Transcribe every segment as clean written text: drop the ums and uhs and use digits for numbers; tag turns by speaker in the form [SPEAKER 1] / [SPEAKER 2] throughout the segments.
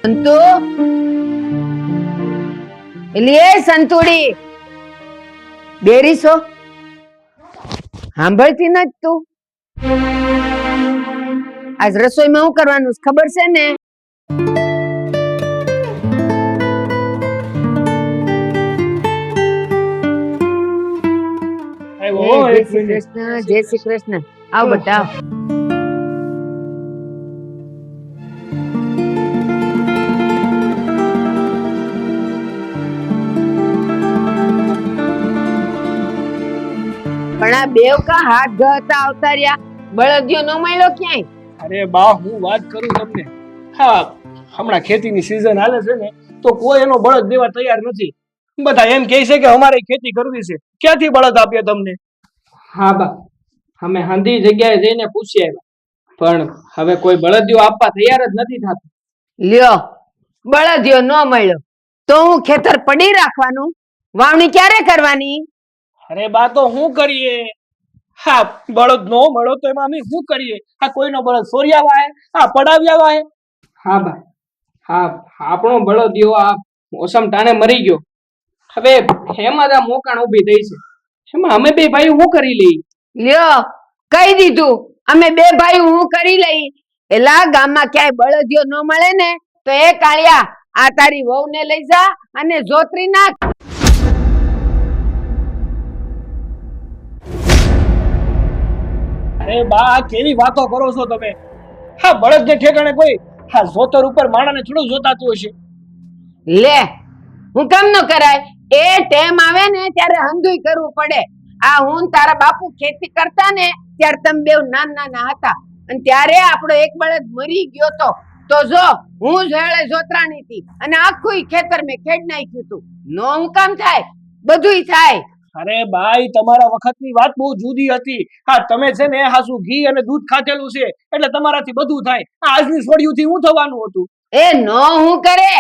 [SPEAKER 1] સંતુ એલી એ સંતુડી બેરી છો સાંભળતી ન તું આજ રસોઈમાં શું કરવાનું છે ખબર છે ને? જય શ્રી કૃષ્ણ, જય શ્રી કૃષ્ણ. આવ બટા. પણ આ બેવ કા હાથ ગતા આવતા રહ્યા, બળદિયો ન મળ્યો ક્યાંય?
[SPEAKER 2] અરે બા, હું વાત કરું તમને. હા, હમણાં ખેતીની સીઝન હાલે છે ને, તો કોઈ એનો બળદ દેવા તૈયાર નથી. બધા એમ કહે છે કે અમારે ખેતી કરવી છે, ક્યાંથી બળદ આપીએ તમને?
[SPEAKER 3] હા બા, અમે હંધી જગ્યાએ જઈને પૂછી આવ્યા, પણ હવે કોઈ બળદિયો આપવા તૈયાર જ નથી થતું.
[SPEAKER 1] લ્યો, બળદિયો ન મળ્યો તો હું ખેતર પડી રાખવાનું? વાવણી ક્યારે કરવાની?
[SPEAKER 2] અરે બા, તો શું કરીએ? હા, બળદ નો મળો તો એમાં અમે શું કરીએ? આ કોઈનો બળદ સોરિયા વાહે, આ પડાવ્યા વાહે.
[SPEAKER 3] હા બા, હા, આપણો બળદિયો આ મોસમ ટાણે મરી ગયો. હવે એમાં જ આ મોકાણ ઊભી થઈ છે, એમાં અમે બે ભાઈ શું કરી લઈ?
[SPEAKER 1] લ્યો, કહી દીધું, અમે બે ભાઈ હું કરી લઈ. એલા ગામમાં ક્યાંય બળદિયો ન મળે ને તો એ કાળિયા આ તારી વહુને લઈ જા અને જોતરી નાખ.
[SPEAKER 2] અરે બા, આ કેવી વાતો કરો છો તમે? હા, બળદ ને ઠેકાણે કોઈ હા જોતર ઉપર માણાને થોડું જોતાતું હશે.
[SPEAKER 1] લે, હું કેમ ન કરાય? એ ટેમ આવે ને ત્યારે હંધુય કરવું પડે. આ હું તારા બાપુ ખેતી કરતા ને ત્યારે તમે બેવ નાના હતા અને ત્યારે આપણો એક બળદ મરી ગયો તો જો હું ઝેળે જોતરાણી હતી અને આખું ખેતર મેં ખેડ નાખ્યું હતું. નો હું કામ થાય? બધુંય થાય.
[SPEAKER 2] અરે ભાઈ, તમારા વખતની વાત બહુ જુદી હતી. હા, તમે છે ને હાસુ ઘી અને દૂધ ખાધેલું છે એટલે તમારાથી બધું થાય. આ આજની સોડિયુંથી હું થવાનું હતું?
[SPEAKER 1] એ નો હું કરે?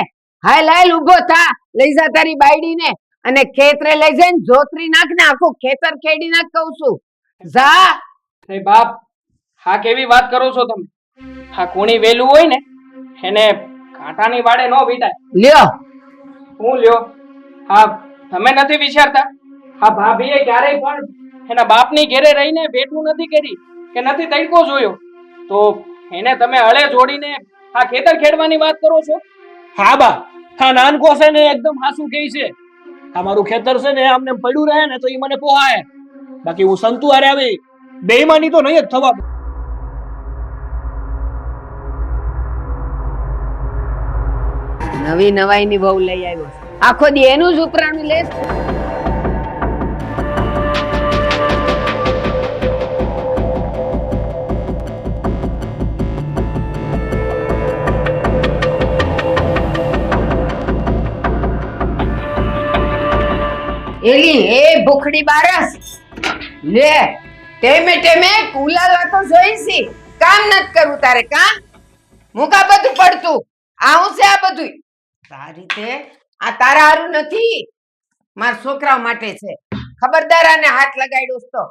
[SPEAKER 1] હાલ હાલ ઊભો થા, લઈ જા તારી બાયડીને અને ખેતરે લઈ જઈને જોતરી નાખ ને આખું ખેતર ખેડી નાખ કહું છું. જા.
[SPEAKER 3] હે બાપ, હા કેવી વાત કરો છો તમે? હા, કોણી વેલું હોય ને એને કાંટાની વાડે ન વીટાય.
[SPEAKER 1] લ્યો,
[SPEAKER 3] હું લ્યો? હા, તમે નથી વિચારતા? હા, ભાભીએ ક્યારેય પણ એના બાપની ઘેરે રહીને ભેટું નથી કરી કે નથી તડકો જોયો, તો એને તમે હળે જોડીને આ ખેતર ખેડવાની વાત કરો છો?
[SPEAKER 2] હા બા, હા નાનકો છે ને એકદમ હાસુ કહે છે. આ મારું ખેતર છે ને આમને પડ્યું રહે ને તો એ મને પોહાય. બાકી હું સંતુ હારે આવી બેઈમાની તો નહીં જ થવા.
[SPEAKER 1] નવી નવાઈની વહુ લઈ આવ્યો, આખો દી એનું જ ઉપરાણું લે. એલી એ ભૂખડી બારસ લે, ટેમે ટેમે કુલાલા તો જોઈસી, કામ નત કરવું તારે? કા મુકા બધું પડતું આવું છે? આ બધું તારી તે આ તારા હારું નથી, માર છોકરાઓ માટે છે. ખબરદાર આને હાથ લગાડ્યો તો.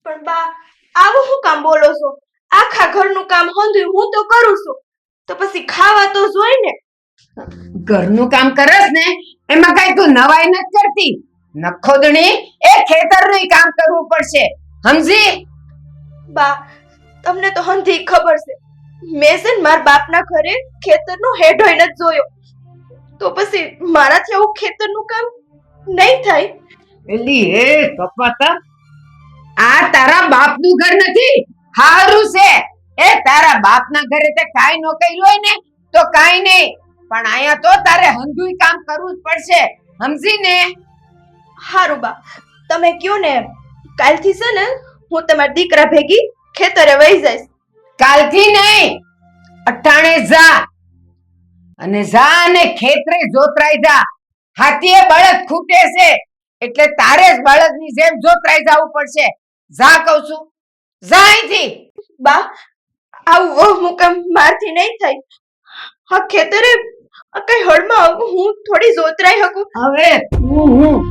[SPEAKER 4] પણ બા, આવું શું કામ બોલો છો? આખા ઘરનું કામ હંધુય હું તો કરું છું, તો પછી ખાવા તો જોઈ ને.
[SPEAKER 1] ઘરનું કામ કરસ ને એમાં કઈ તું નવાઈ નથી કરતી? નખોદણી, એ ખેતરનું કામ કરવું પડશે, સમજી?
[SPEAKER 4] બા, તમને તો હંધી ખબર છે, મેં છે ને મારા બાપના ઘરે ખેતરનો હેડોય નથી જોયો, તો પછી મારાથી આવું ખેતરનું કામ નહીં થાય.
[SPEAKER 1] એલી એ કપાતા, આ તારા બાપનું ઘર નથી, હારું છે. એ તારા બાપના ઘરે તે કાઈ નો કર્યું હોય ને તો કાઈ નહીં, પણ આયા તો તારે હંધુય કામ કરવું જ પડશે, સમજી ને?
[SPEAKER 4] હારું બા, તમે કયો ને, કાલથી છે ને હું તમારા દીકરા ભેગી ખેતરે વહી જઈશ.
[SPEAKER 1] કાલથી નહીં, અઠાણે જા અને જા અને ખેતરે જોતરાઈ જા. હાથીએ બળદ ખૂટે છે એટલે તારે જ બળદની જેમ જોતરાઈ જવું પડશે. જા કહું છું, જા અહીંથી.
[SPEAKER 4] બા, આવું મુકામ મારથી નહીં થાય. હા, ખેતરે કઈ હળમાં હું થોડી જોતરાઈ શકું.
[SPEAKER 1] હવે હું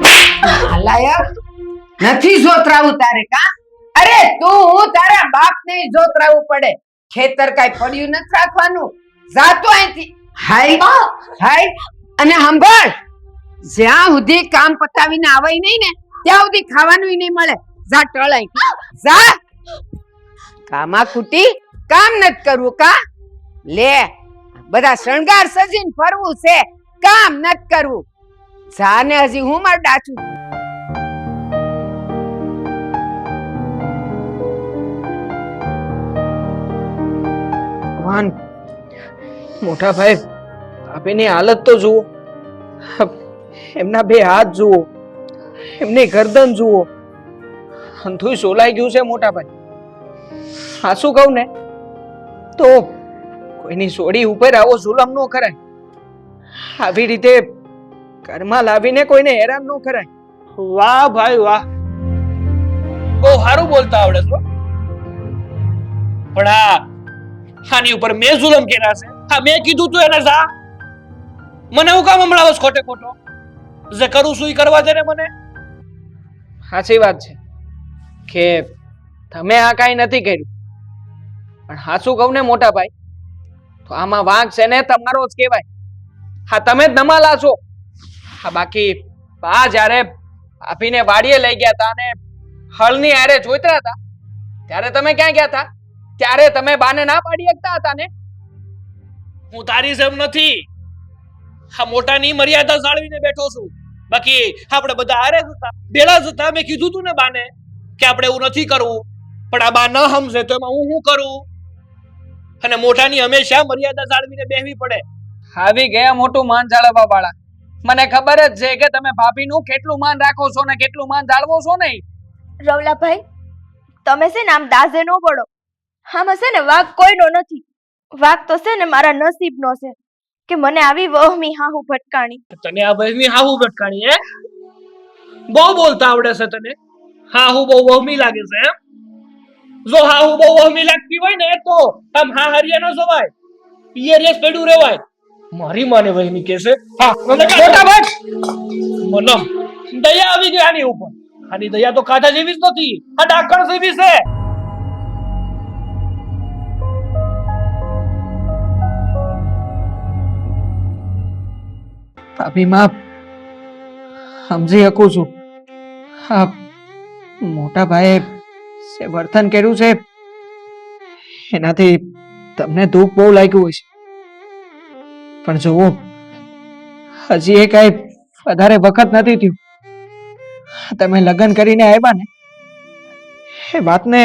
[SPEAKER 1] નાલાયક નથી જોતરાવું તારે? કા અરે તું હું તારા બાપને જોતરાવું પડે? ખેતર કાઈ પડ્યું નથી રાખવાનું. જા તો અહીંથી. હાય હાય અને સાંભળ, જ્યાં સુધી કામ પતાવીને આવે નહીં ને ત્યાં સુધી ખાવાનું નહીં મળે. જા ટળાઈ જા. કામા કુટી કામ નથી કરવું કા? લે બધા શણગાર સજીને ફરવું છે, કામ નથી કરવું. જા ને હજી હું મારું ડાચું.
[SPEAKER 3] વાન મોટા ભાઈ, ભાભીની હાલત તો જુઓ, એમના બે હાથ જુઓ, એમની ગરદન જુઓ, હંથુય સોલાઈ ગયું છે મોટા ભાઈ. હાસું કહું ને તો કોઈની સોડી ઉપર આવો જુલમ ન કરાય. આવી રીતે ઘરમાં લાવીને કોઈને હેરાન ન કરાય.
[SPEAKER 2] વાહ ભાઈ વાહ, બહુ સારું બોલતા આવડે છો. પણ આની ઉપર મેં જુલમ કર્યા છે. હા, મેં કીધું તું એને જા. મને હું કામ હમણાં ખોટે ખોટો જે કરું છું એ કરવા દે ને મને.
[SPEAKER 3] સાચી વાત છે કે તમે આ કાંઈ નથી કર્યું, પણ હાચું કહું ને મોટા ભાઈ તો આમાં વાંક છે ને તમારો જ કહેવાય. હા, તમે જ નમાલા છો. હા, બાકી બા જ્યારે ભાભીને વાડીએ લઈ ગયા હતા અને હળની હારે જોઈતા હતા ત્યારે તમે ક્યાં ગયા હતા? ત્યારે તમે બાને ના પાડી શકતા હતા ને?
[SPEAKER 2] હું તારી જેમ નથી. હા, મોટાની મર્યાદા જાળવીને બેઠો છું. બાકી આપણે બધા હારે જ હતા, ભેળા જ હતા. મેં કીધું તું ને બાને કે આપણે એવું નથી કરવું, પણ આ બા ન સમજે તો એમાં હું શું કરું? અને મોટાની હંમેશા મર્યાદા જાળવીને બેહવી પડે.
[SPEAKER 3] આવી ગયા મોટું માન જાળવવા વાળા. મને ખબર જ છે કે તમે ભાભીનું કેટલું માન રાખો છો ને કેટલું માન જાળવો છો ને.
[SPEAKER 4] રવલાભાઈ, તમે છે ને આમ દાઝે નો પડો. આમાં છે ને વાંક કોઈનો નથી. વાંક તો છે ને મારા નસીબનો છે કે મને આવી વહમી હાહુ ભટકાણી.
[SPEAKER 2] તને આ વહમી હાહુ ભટકાણી હે? બહુ બોલતા આવડે છે તને. હાહુ બહુ વહમી લાગે છે એમ? જો હાહુ બહુ વહમી લાગતી હોય ને તો આમ હા હરિયા ન જવાય, પિયરિયસ પડ્યું રહેવાય. મારી માને વહમી કહેશે. હા, મોટા ભાઈ મને દયા આવી ગઈ આની ઉપર. આની દયા તો કાઢા જેવી જ નથી, આ ડાકણ જેવી છે.
[SPEAKER 3] ભાભી માં સમજી શકું છું. હા, મોટા ભાઈએ જે વર્તન કર્યું છે એનાથી તમને દુઃખ બહુ લાગ્યું હોય છે, પણ જુઓ હજી એ કઈ વધારે વખત નથી થયું. તમે લગ્ન કરીને આવ્યા ને એ વાતને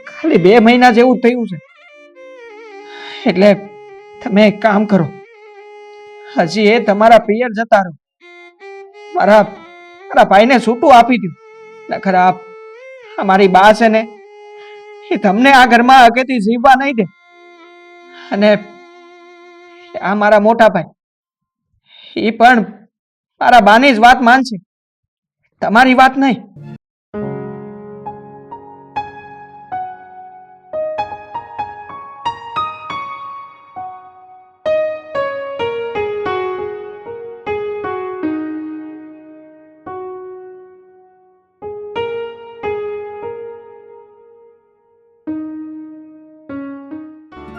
[SPEAKER 3] ખાલી 2 મહિના જેવું થયું છે. એટલે તમે એક કામ કરો, હજી એ તમારા પિયર જતા રહો. મારા ભાઈને છૂટું આપી દો. નખર મારી બા છે ને એ તમને આ ઘરમાં હકેથી જીવવા નહીં દે. અને આ મારા મોટા ભાઈ એ પણ મારા બાની જ વાત માનશે, તમારી વાત નહીં.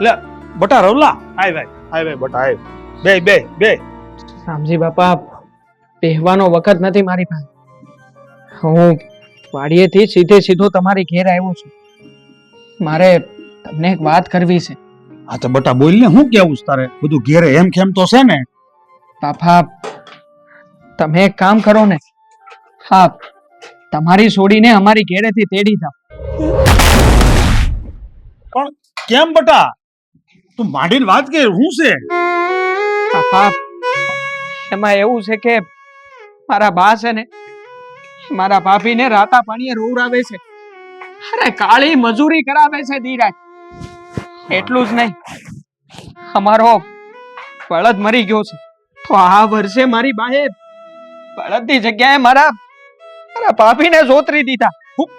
[SPEAKER 5] લે બટા રવલા, આય ભાઈ બટા આય. બે બે બે.
[SPEAKER 3] રામજી બાપા, બેહવાનો વખત નથી મારી પાસે. હું વાડીએથી સીધો તમારી ઘેર આવ્યો છું. મારે તમને એક વાત કરવી છે.
[SPEAKER 5] હા તો બટા બોલ ને, હું કેવું છે તારે? બધું ઘેરે એમ કેમ તો છે ને.
[SPEAKER 3] બાપા, તમે એક કામ કરો ને. હા, તમારી છોડીને અમારી ઘેરેથી તેડી જાઓ.
[SPEAKER 5] પણ કેમ બટા? તું માંડીને વાત કે હું છે?
[SPEAKER 3] બાપા, એમાં એવું છે કે મારા બા છે ને મારા ભાભીને રાતા પાણીએ રોવરાવે છે. અરે કાળી મજૂરી કરાવે છે દીરાજ. એટલું જ નહીં, અમારો બળદ મરી ગયો છે તો આ વર્ષે મારી બાએ બળદની જગ્યાએ મારા ભાભીને જોતરી દીધા.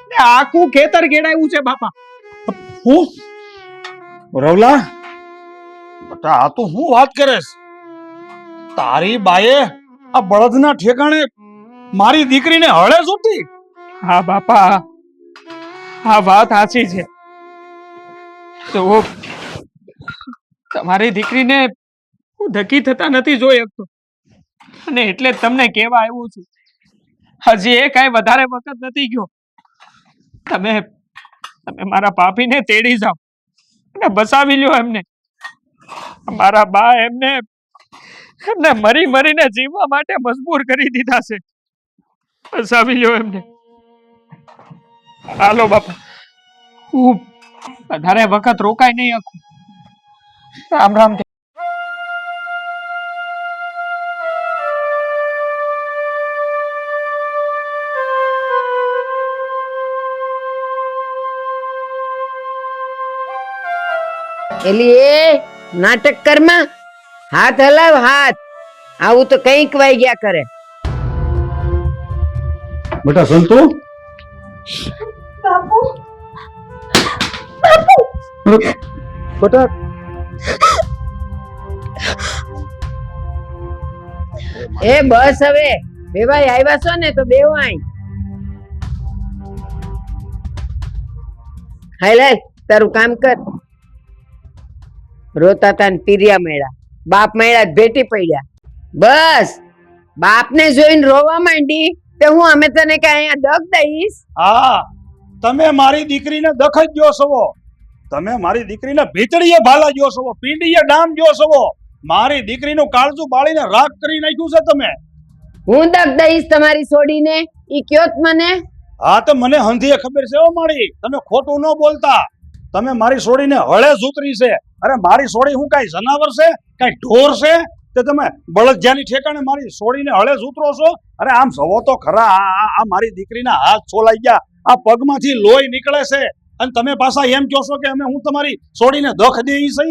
[SPEAKER 3] ને આખું ખેતર ઘેડાયું છે બાપા.
[SPEAKER 5] હું રવલા બટા, આ તો હું વાત કરે છે? તારી બાએ આ બળદના ઠેકાણે મારી દીકરીને હળે જોતી?
[SPEAKER 3] હા બાપા, આ વાત સાચી છે. તો તમારી દીકરીને હું ધકી થતા નથી જોઈ શકતો અને એટલે જ તમને કહેવા આવ્યો છું હજી એ કાંઈ વધારે વખત નથી ગયો તમે મારા ભાભીને તેડી જાઓ અને બસાવી લ્યો એમને મારા બા એમને મરી મરીને જીવવા માટે મજબૂર કરી દીધા છે બસાવી લ્યો એમને હાલો બાપા હું વધારે વખત રોકાય નહીં શકું રામ રામ
[SPEAKER 1] એલી એ નાટક કરમાં હાથ હલાવ હાથ આવું તો કઈક વાઈ ગયા કરે
[SPEAKER 5] બેટા સંતુ
[SPEAKER 4] બાપુ
[SPEAKER 5] બેટા
[SPEAKER 1] એ બસ હવે બેવાઈ આવ્યા છો ને તો બેવાઈ હાય લે તારું કામ કર રોતા તા ને પીરિયા મળ્યા બાપ મળ્યા ભેટી પડ્યા બસ બાપને જોઈને રોવા માંડી તો હું અમે તને કે અહીંયા દગ દઈશ
[SPEAKER 5] હા તમે મારી દીકરીને દખ જ જો છો તમે મારી દીકરીને ભીતળીએ ભાલા જો છો પીંડીએ ડામ જો છો મારી દીકરીનું કાળજું બાળીને રાખ કરી નાખ્યું છે તમે
[SPEAKER 1] હું દગ દઈશ તમારી છોડીને ઈ કયો જ મને
[SPEAKER 5] હા તો મને હંધીએ ખબર છે મારી તમે ખોટું ન બોલતા તમે મારી છોડીને હળે જ ઉતરી છે અરે મારી છોડી હું કઈ જનાવર છે કઈ ઢોર છે તે તમે બળદજાની ઠેકાણે મારી છોડીને હળે જ ઉતરો છો અરે આમ જવો તો ખરા આ મારી દીકરીના હાથ છોલાઈ ગયા આ પગમાંથી લોહી નીકળે છે અને તમે પાછા એમ કહો છો કે અમે હું તમારી છોડીને દખ દેઈ છે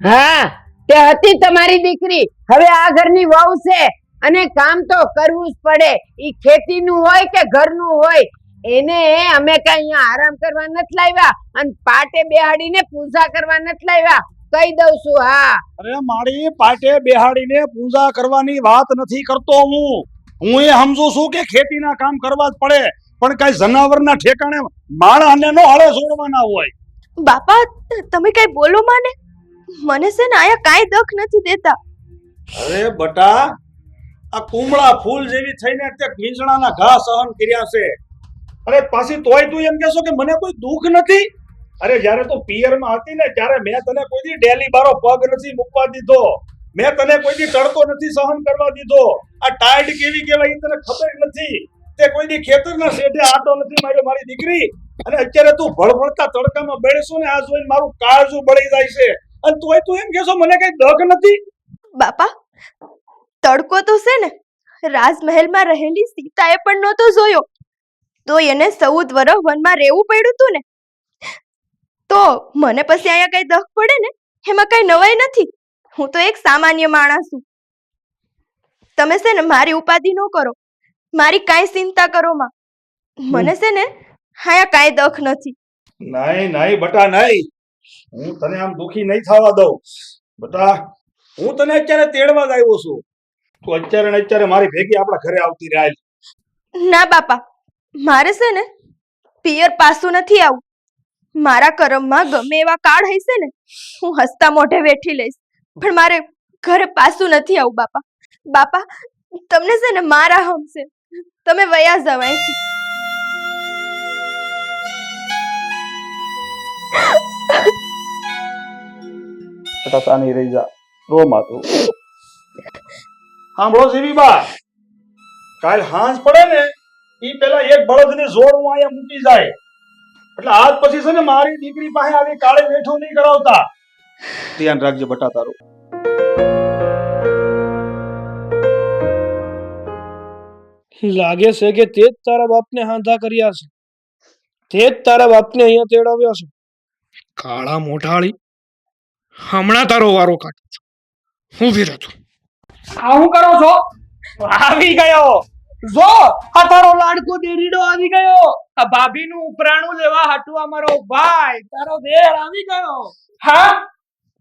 [SPEAKER 1] હા તે હતી તમારી દીકરી હવે આ ઘરની વહુ છે અને કામ તો કરવું જ પડે ઈ ખેતીનું હોય કે ઘરનું હોય એને અમે કઈ અહીંયા આરામ કરવા નથી લાવ્યા અને પાટે બેહાડીને પૂજા કરવા નથી લાવ્યા કહી દઉં છું હા
[SPEAKER 5] અરે મારી પાટે બેહાડીને પૂજા કરવાની વાત નથી કરતો હું એ સમજુ છું કે ખેતીના કામ કરવા જ પડે પણ કઈ જનાવરના ઠેકાણે માણસને નો હળે છોડવાના હોય
[SPEAKER 4] બાપા તમે કઈ બોલો મને છે ને આયા કાંઈ દખ નથી દેતા
[SPEAKER 5] અરે બટા આ કુમળા ફૂલ જેવી થઈને તે મીંજણાના ઘા સહન કર્યા છે અરે પાછી તોય તું એમ કહેશો કે મને કોઈ દુઃખ નથી અરે જ્યારે તું પિયરમાં હતી ને ત્યારે મેં તને કોઈ દી ડેલી બારો પગ નથી મૂકવા દીધો મેં તને કોઈ દી તડકો નથી સહન કરવા દીધો આ ટાઈડ કેવી કહેવાય એ તને ખબર નથી તે કોઈ દી ખેતરના શેઢે આટો નથી માર્યો મારી દીકરી અને અત્યારે તું ભળભળતા તડકામાં બેસું ને આ જોઈને મારું કાળજું બળી જાય છે અને તોય તું એમ કહેશો મને કઈ દખ નથી
[SPEAKER 4] બાપા તડકો તો છે ને રાજમહેલમાં રહેલી સીતાએ પણ નહોતો જોયો તો એને 14 વર્ષ વનમાં રહેવું પડ્યું હતું ને તો મને પછી અહીંયા કઈ દખ પડે ને એમાં કઈ નવાઈ નથી હું તો એક સામાન્ય માણસ છું તમે છે ને મારી ઉપાધિ ન કરો મારી કાંઈ ચિંતા કરો માં મને છે ને અહીંયા કાંઈ દખ નથી
[SPEAKER 5] નહીં નહીં બટા નહીં હું તને આમ દુખી નહીં થવા દઉં બટા હું તને અત્યારે તેડવા જ આવ્યો છું તું અત્યારે ને અત્યારે મારી ભેગી આપણા ઘરે આવતી રહે
[SPEAKER 4] ના બાપા મારે છે ને પિયર પાછું નથી આવું મારા કરમમાં ગમે એવા કાળ હશે ને હું હસતા મોઢે બેઠી લઈશ પણ મારે ઘરે પાછું નથી આવું બાપા બાપા તમને છે ને મારા હમશે તમે વયા જાવ અહીંથી
[SPEAKER 5] બટા સાની રહી જા રો માતું સાંભળો જીવી બા કાલ હાંજ પડે ને ઈ પેલા એક બળદને જોડવું અહીંયા મૂકી જાય એટલે આજ પછી છે ને મારી દીકરી પાસે આવી કાળે વેઠું નહીં કરાવતા ધ્યાન રાખજે બટા તારું
[SPEAKER 2] લાગે છે કે તે જ તારા બાપને હાંધા કર્યા છે તે જ તારા બાપને અહીંયા તેડાવ્યા છે કાળા મોઢાળી હમણાં તારો વારો કાઢું છું હું વિરતું
[SPEAKER 3] આ હું કરો છો આવી ગયો જો આ તારો લાડકો દેરીડો આવી ગયો આ ભાભીનું ઉપરાણું લેવા હાટુ અમારો ભાઈ તારો દેર આવી ગયો હા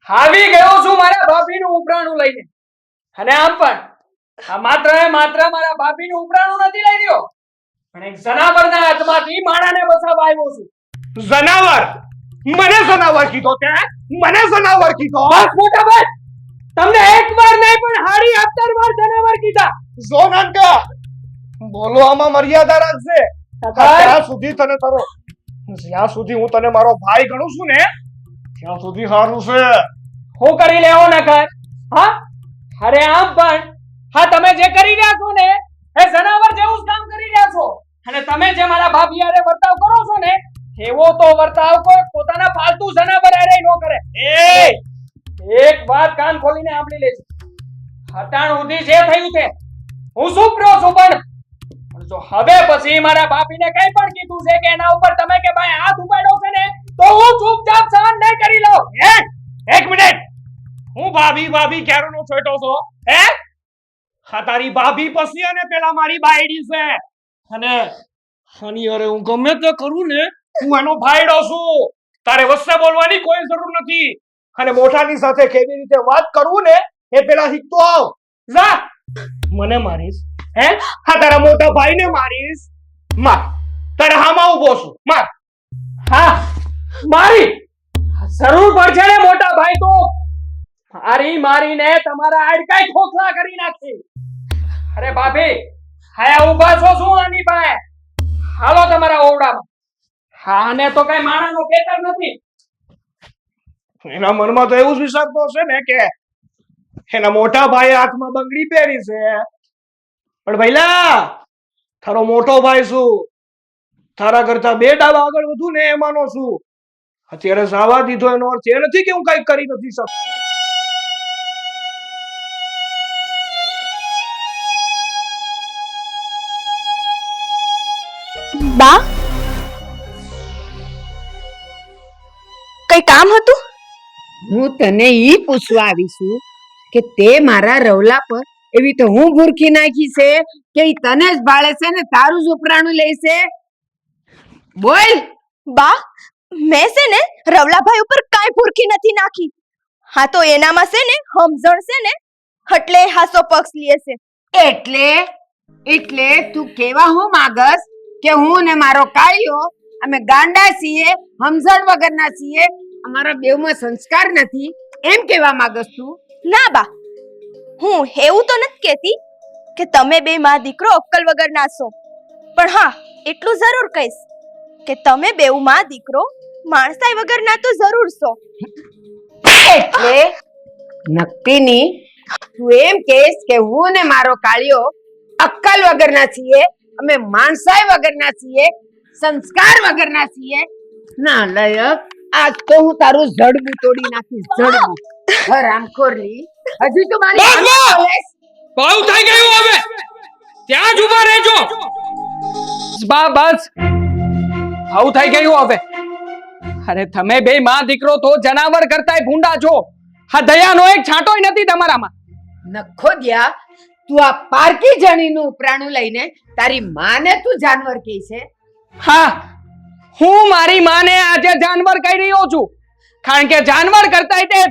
[SPEAKER 3] આવી ગયો છું મારા ભાભીનું ઉપરાણું લઈને અને આમ પણ આ માત્ર મારા ભાભીનું ઉપરાણું નથી લઈ રહ્યો પણ એક જનાવરના હાથમાંથી માણાને બચાવવા આવ્યો છું જનાવર મને જનાવર કીધો તે મને જનાવર કીધો બસ મોટા ભાઈ તમને એક વાર નહીં પણ હાડી 17 વાર જનાવર કીધા.
[SPEAKER 5] જો નાનકા બોલવામાં મર્યાદા રાખજે. જ્યાં સુધી તને તારો જ્યાં સુધી હું તને મારો ભાઈ ગણું છું ને ત્યાં સુધી સારું છે.
[SPEAKER 3] હું કરી લેવો નકર? હા અરે આમ પણ હા તમે જે કરી રહ્યા છો ને એ જનાવર જેવું જ કામ કરી રહ્યા છો. અને તમે જે મારા ભાભી હારે વર્તાવ કરો છો ને એવો તો વર્તાવ કોઈ પોતાના પાલતુ જનાવર હારે ન કરે. એક વાત કાન ખોલીને સાંભળી લેજો. હટાણ સુધી જે થયું છે હું શું પ્રો છું પણ જો હવે પછી મારા ભાભીને કઈ પણ કીધું છે કે એના ઉપર તમે કે ભાઈ હાથ ઉપાડો છે ને તો હું ચૂપચાપ સહન નહીં કરી લઉં.
[SPEAKER 5] એક મિનિટ હું ભાભી ભાભી ક્યારનો છોટો છો હે? હા તારી ભાભી પછી અને પેલા મારી બાયડી છે અને આની અરે હું ગમે તે કરું ને હું એનો ભાઈડો છું. તારે વચ્ચે બોલવાની કોઈ જરૂર નથી અને મોટાની સાથે કેવી રીતે વાત કરવું ને એ પેલા શીખતો આવ. જા મને મારીશ હે? હા તારા મોટા ભાઈને મારીશ. માર તારે હામાં ઉભો છું માર.
[SPEAKER 3] હા મારી જરૂર પડશે ને મોટા ભાઈ તો મારીને તમારા આડકાઈ ખોખલા કરી નાખી. અરે ભાભી હાયા ઊભા છો શું આની પાસે? હાલો તમારા ઓરડામાં. હા અને તો કઈ માણાનો પેતર નથી.
[SPEAKER 5] એના મનમાં તો એવું જ વિચારતો હશે ને કે એના મોટા ભાઈએ હાથમાં બંગડી પહેરી છે પણ ભઈલા તારો મોટો ભાઈ છું. તારા કરતા 2 ડાબા આગળ વધુ ને એમાંનો છું. અત્યારે સાવા દીધો એનો અર્થ એ નથી કે હું કઈ કરી નથી શકતો.
[SPEAKER 4] બા કઈ કામ હતું?
[SPEAKER 1] હું તને ઈ પૂછવા આવી છું કે તે મારા રવલા પર એવી તો હું ભૂરખી નાખી છે કે ઈ તને જ ભાળે છે ને તારું જ ઉપરાણું લે છે. બોલ.
[SPEAKER 4] બા મેં છે ને રવલાભાઈ ઉપર કાંઈ ભૂરખી નથી નાખી. હા તો એનામાં છે ને સમજણ છે ને એટલે હાસો પક્ષ લે છે.
[SPEAKER 1] એટલે તું કેવા હું માગસ કે હું ને મારો કાળિયો અમે ગાંડા છીએ, સમજણ વગરના છીએ, અમારા બેવમાં સંસ્કાર નથી એમ કેવા માંગસ તું?
[SPEAKER 4] ના બા હું એવું તો નથી કહેતી કે તમે બે માં દીકરો અક્કલ વગરના છો પણ હા એટલું જરૂર કહીશ કે તમે બેઉ માં દીકરો માણસાઈ વગરના તો જરૂર છો.
[SPEAKER 1] એટલે નક્કીની તું એમ કહેશ કે હું ને મારો કાળિયો અક્કલ વગરના છીએ, અમે માણસાઈ વગરના છીએ, સંસ્કાર વગરના છીએ? ના લાયક આજ તો હું તારું જડબું તોડી નાખીશ. જડબું હરામખોરની હજી તો મારી સામે બોલેશ?
[SPEAKER 3] બહુ થઈ ગયું હવે. ત્યાં જ ઊભા રહેજો. બસ આવું થઈ ગયું હવે. અરે તમે બે માં દીકરો તો જનાવર કરતાય ભૂંડા છો. આ દયાનો એક છાંટોય નથી તમારામાં.
[SPEAKER 1] નખોદિયા તું આ પારકી જણીનું ઉપરાણું લઈને તારી માને તું જાનવર કહે છે?
[SPEAKER 3] હા હું મારી માને આજે જાનવર કહી રહ્યો છું કારણ કે જાનવર કરતાય તે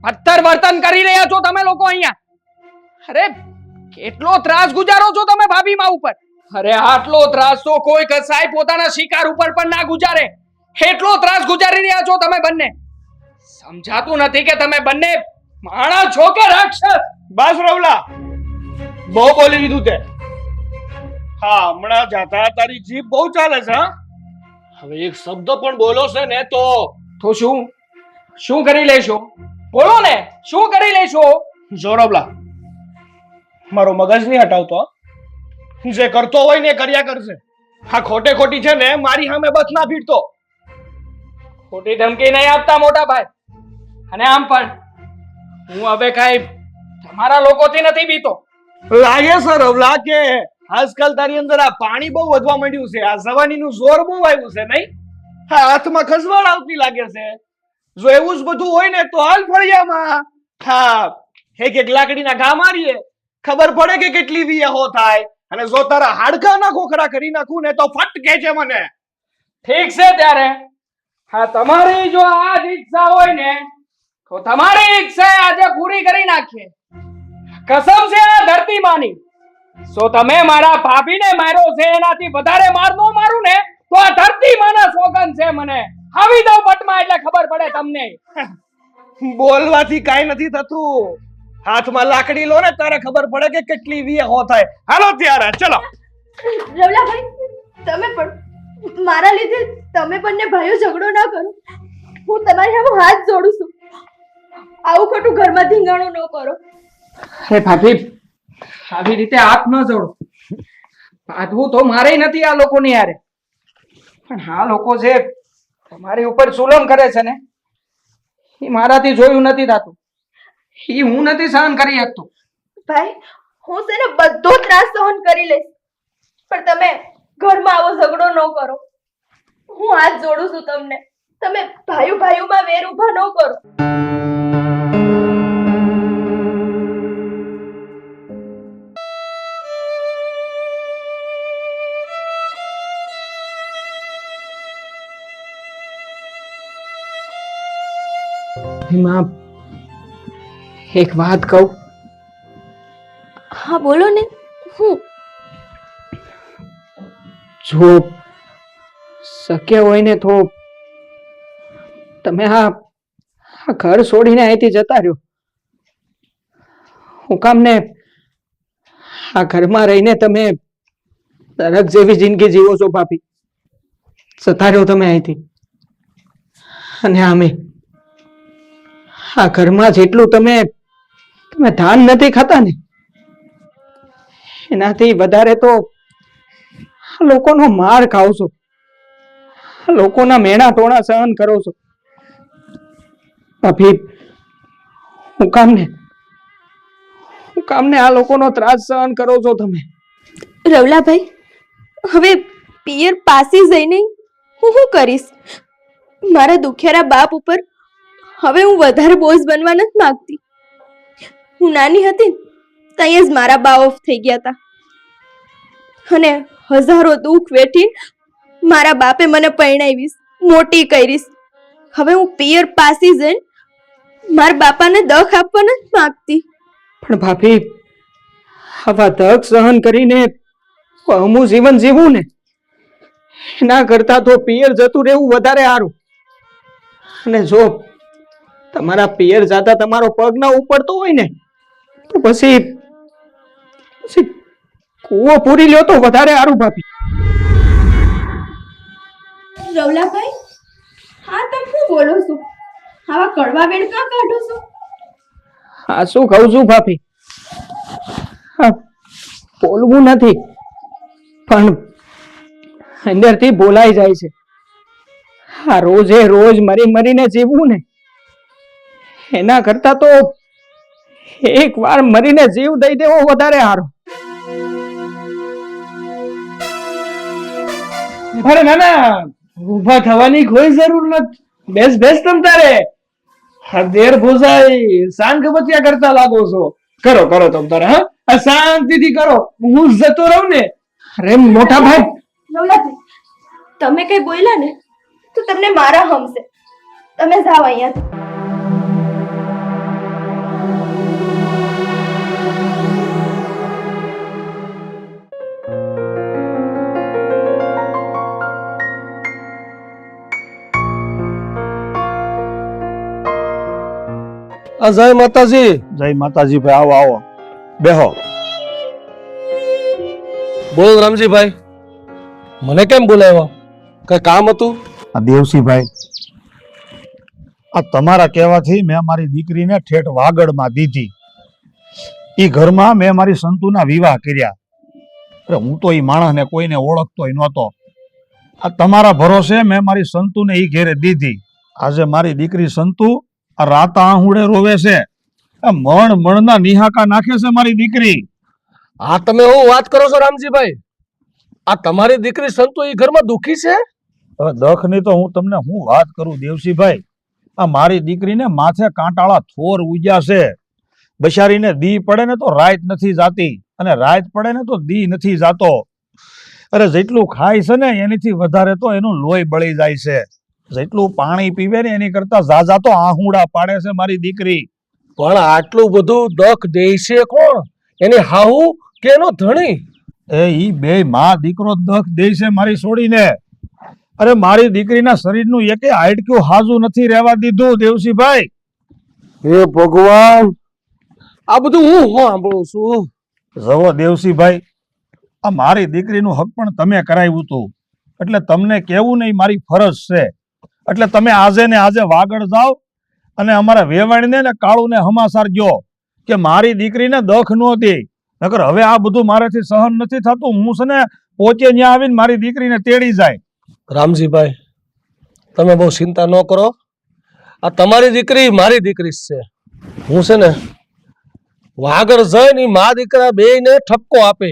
[SPEAKER 3] પથ્થર વર્તન કરી રહ્યા છો તમે લોકો અહીંયા. અરે કેટલો ત્રાસ ગુજારો છો તમે ભાભી માં ઉપર. અરે આટલો ત્રાસ તો કોઈ કસાય પોતાના શિકાર ઉપર પણ ના ગુજારે એટલો ત્રાસ ગુજારી રહ્યા છો તમે બંને. સમજાતું નથી કે તમે બંને માણસ છો કે રાક્ષસ.
[SPEAKER 5] બસ રવલા બહુ બોલી લીધું તે. હા હમણાં જાતા તારી જીભ બહુ ચાલે છે. હવે એક શબ્દ પણ બોલો છે ને તો
[SPEAKER 3] શું કરી લેશો? બોલો ને શું કરી લેશો?
[SPEAKER 5] જો રવલા મારો મગજ નહીં હટાવતો. જે કરતો હોય ને કર્યા કરશે. હા ખોટે ખોટી છે ને મારી સામે બસ ના ભીડતો.
[SPEAKER 3] ખોટી ધમકી નહીં આપતા મોટા ભાઈ. અને આમ પણ હું હવે કઈ તમારા લોકોથી નથી બીતો.
[SPEAKER 5] લાગે છે રવલા કે આજકાલ તારી અંદર આ પાણી બહુ વધવા માંડ્યું છે. આ જવાનીનું જોર બહુ આવ્યું છે નહીં? હા હાથમાં ખસવાડ આવતી લાગે છે. જો એવું જ બધું હોય ને તો હાલ ફળિયામાં હા એક લાકડીના ઘા મારીએ ખબર પડે કે કેટલી વિયહો થાય. અને જો તારા હાડકાના ખોખરા કરી નાખું ને તો ફટ કે છે મને.
[SPEAKER 3] ઠીક છે ત્યારે હા તમારી જો આ જ ઈચ્છા હોય ને તો તમારી ઈચ્છા આજે પૂરી કરી નાખીએ. કસમ છે આ ધરતી માની. સો તમે મારા ભાભીને માર્યો છે એનાથી વધારે માર નો મારું ને તો આ ધરતી માના સોગન છે મને. આવી દઉં પટમાં એટલે ખબર પડે તમને.
[SPEAKER 5] બોલવાથી કાઈ નથી થતું.
[SPEAKER 2] હાથમાં લાકડી લો ને તારે ખબર પડે કે કેટલી વિહો થાય. હાલો ત્યારે ચલો.
[SPEAKER 4] રવલાભાઈ તમે પણ મારા લીધે તમે બંને ભાઈઓ ઝઘડો ના કરો. હું તમારી સામે હાથ જોડું છું. આવું ખોટું ઘરમાં ધીંગાણું ન કરો.
[SPEAKER 3] અરે ભાભી આવી રીતે હાથ ન જોડો. બાંધવું તો મારે નથી આ લોકોની યારે, પણ આ લોકો જે તમારી ઉપર જુલમ કરે છે ને એ મારાથી જોયું નથી થતું. એ હું નથી સહન કરી શકતો.
[SPEAKER 4] ભાઈ હું છે ને બધો ત્રાસ સહન કરી લઈશ, પણ તમે ઘરમાં આવો ઝઘડો ન કરો. હું હાથ જોડું છું તમને. તમે ભાઈઓમાં વેર ઉભા ન કરો.
[SPEAKER 3] એમાં એક વાત કહું?
[SPEAKER 4] હા બોલો ને. હું
[SPEAKER 3] જો શક્ય હોય ને તો તમે આ ઘર છોડીને અહીંથી જતા રહ્યો. હું કામ ને આ ઘરમાં રહીને તમે નરક જેવી જિંદગી જીવો છો ભાભી. જતા રહ્યો તમે અહીંથી. અને આમે આ ઘરમાં જેટલું તમે ધાન નથી ખાતા ને એનાથી વધારે તો લોકોનો માર ખાવ છો, લોકોના મેણા ટોણા સહન કરો છો. ભાભી હું કામ ને આ લોકોનો ત્રાસ સહન કરો છો તમે?
[SPEAKER 4] રવલાભાઈ હવે પિયર પાસે જઈને હું શું કરીશ? મારા દુખિયારા બાપ ઉપર હવે હું વધારે બોઝ બનવા નથી માંગતી. હું નાની હતી ત્યાં જ મારા બા ઓફ થઈ ગયા હતા અને હજારો દુઃખ વેઠી મારા બાપે મને પરણાવીશ, મોટી કરીશ. હવે હું પિયર પાસી જઈને મારા બાપાને દખ આપવા નથી માંગતી.
[SPEAKER 3] પણ ભાભી આવા દખ સહન કરીને અમું જીવન જીવવું ને એના કરતા તો પિયર જતું રહેવું વધારે સારું. અને જો તમારા પિયર જાતા તમારો પગ ના ઉપડતો હોય ને તો પછી કૂવો પૂરી લ્યો તો વધારે સારું ભાભી.
[SPEAKER 4] રવલાભાઈ હા તમે શું બોલો છો? આવા કડવા વેણ કાં કાઢો છો?
[SPEAKER 3] હા શું કહું છું ભાભી? હા, બોલવું નથી પણ અંદરથી બોલાઈ જાય છે. આ રોજે રોજ મરીને જીવવું ને એના કરતા તો એક વાર મરીને જીવ દઈ દેવો વધારે સારો.
[SPEAKER 2] અરે ના ના, ઊભા થવાની કોઈ જરૂર નથી. બેસ તમ તારે. દેર ભૂસાઈ સાંગ બતિયા કરતા લાગો છો. કરો તમ તારે. હા શાંતિથી કરો, હું જતો રહું ને.
[SPEAKER 3] અરે મોટા ભાઈ
[SPEAKER 4] રવલાભાઈ તમે કઈ બોલ્યા ને તો તમને મારા હમશે. તમે જાઓ અહીંયાથી.
[SPEAKER 6] જય માતાજી.
[SPEAKER 5] જય માતાજી ભાઈ, આવો આવો, બેહો.
[SPEAKER 6] બોલો રામજીભાઈ, મને કેમ બોલાવ્યા? કઈ કામ હતું?
[SPEAKER 5] આ દેવસીભાઈ, આ તમારા કહેવાથી મેં મારી દીકરીને ઠેઠ વાગડમાં દીધી. ઈ ઘરમાં મેં મારી સંતુના વિવાહ કર્યા. અરે હું તો ઈ માણસને કોઈને ઓળખતોય નહોતો. આ તમારા ભરોસે મેં મારી સંતુને ઈ ઘેરે દીધી. આજે મારી દીકરી સંતુ આ રાતા આહુડે રોવે છે. આ મણના નિહાકા નાખે છે મારી દીકરી.
[SPEAKER 6] આ તમે હું વાત કરો છો રામજીભાઈ? આ તમારી દીકરી સંતો એ ઘરમાં દુખી છે?
[SPEAKER 5] હવે દખની તો હું તમને હું વાત કરું દેવસીભાઈ. આ મારી દીકરીને માથે કાંટાળા થોર ઉગ્યા છે. બિચારીને દી પડે ને તો રાત નથી જાતી, અને રાત પડે ને તો દી નથી જાતો. અરે જેટલું ખાય છે ને એનીથી વધારે તો એનું લોહી બળી જાય છે. જેટલું પાણી પીવે ને એની કરતા ઝાઝા તો આહુડા પાડે છે મારી દીકરી.
[SPEAKER 6] પણ આટલું બધું દખ દે છે કોણ? એની હાહુ કે એનો ધણી?
[SPEAKER 5] એ ઈ બે માં દીકરો દખ દે છે મારી છોડીને. અરે મારી દીકરીના શરીરનું એકે હાડકું હાજુ નથી રહેવા દીધું દેવસીભાઈ.
[SPEAKER 6] હે ભગવાન, આ બધું હું સાંભળું છું.
[SPEAKER 5] જવો દેવસીભાઈ, આ મારી દીકરીનું હક પણ તમે કરાવ્યું હતું, એટલે તમને કેવું નહીં મારી ફરજ છે. એટલે તમે આજે ને આજે વાગડ જાઓ અને અમારા વેવાણીને ને કાળુને હમાસાર ગયો કે મારી દીકરીને દખ ન દે, નકર હવે આ બધું મારાથી સહન નથી થતું. હું છે ને પોચે ત્યાં આવીને મારી દીકરીને તેડી જાય.
[SPEAKER 6] રામજીભાઈ, તમે બહુ ચિંતા ન કરો. આ તમારી દીકરી મારી દીકરી જ છે. હું છે ને વાગડ જઈને મા દીકરા બેયને ઠપકો આપે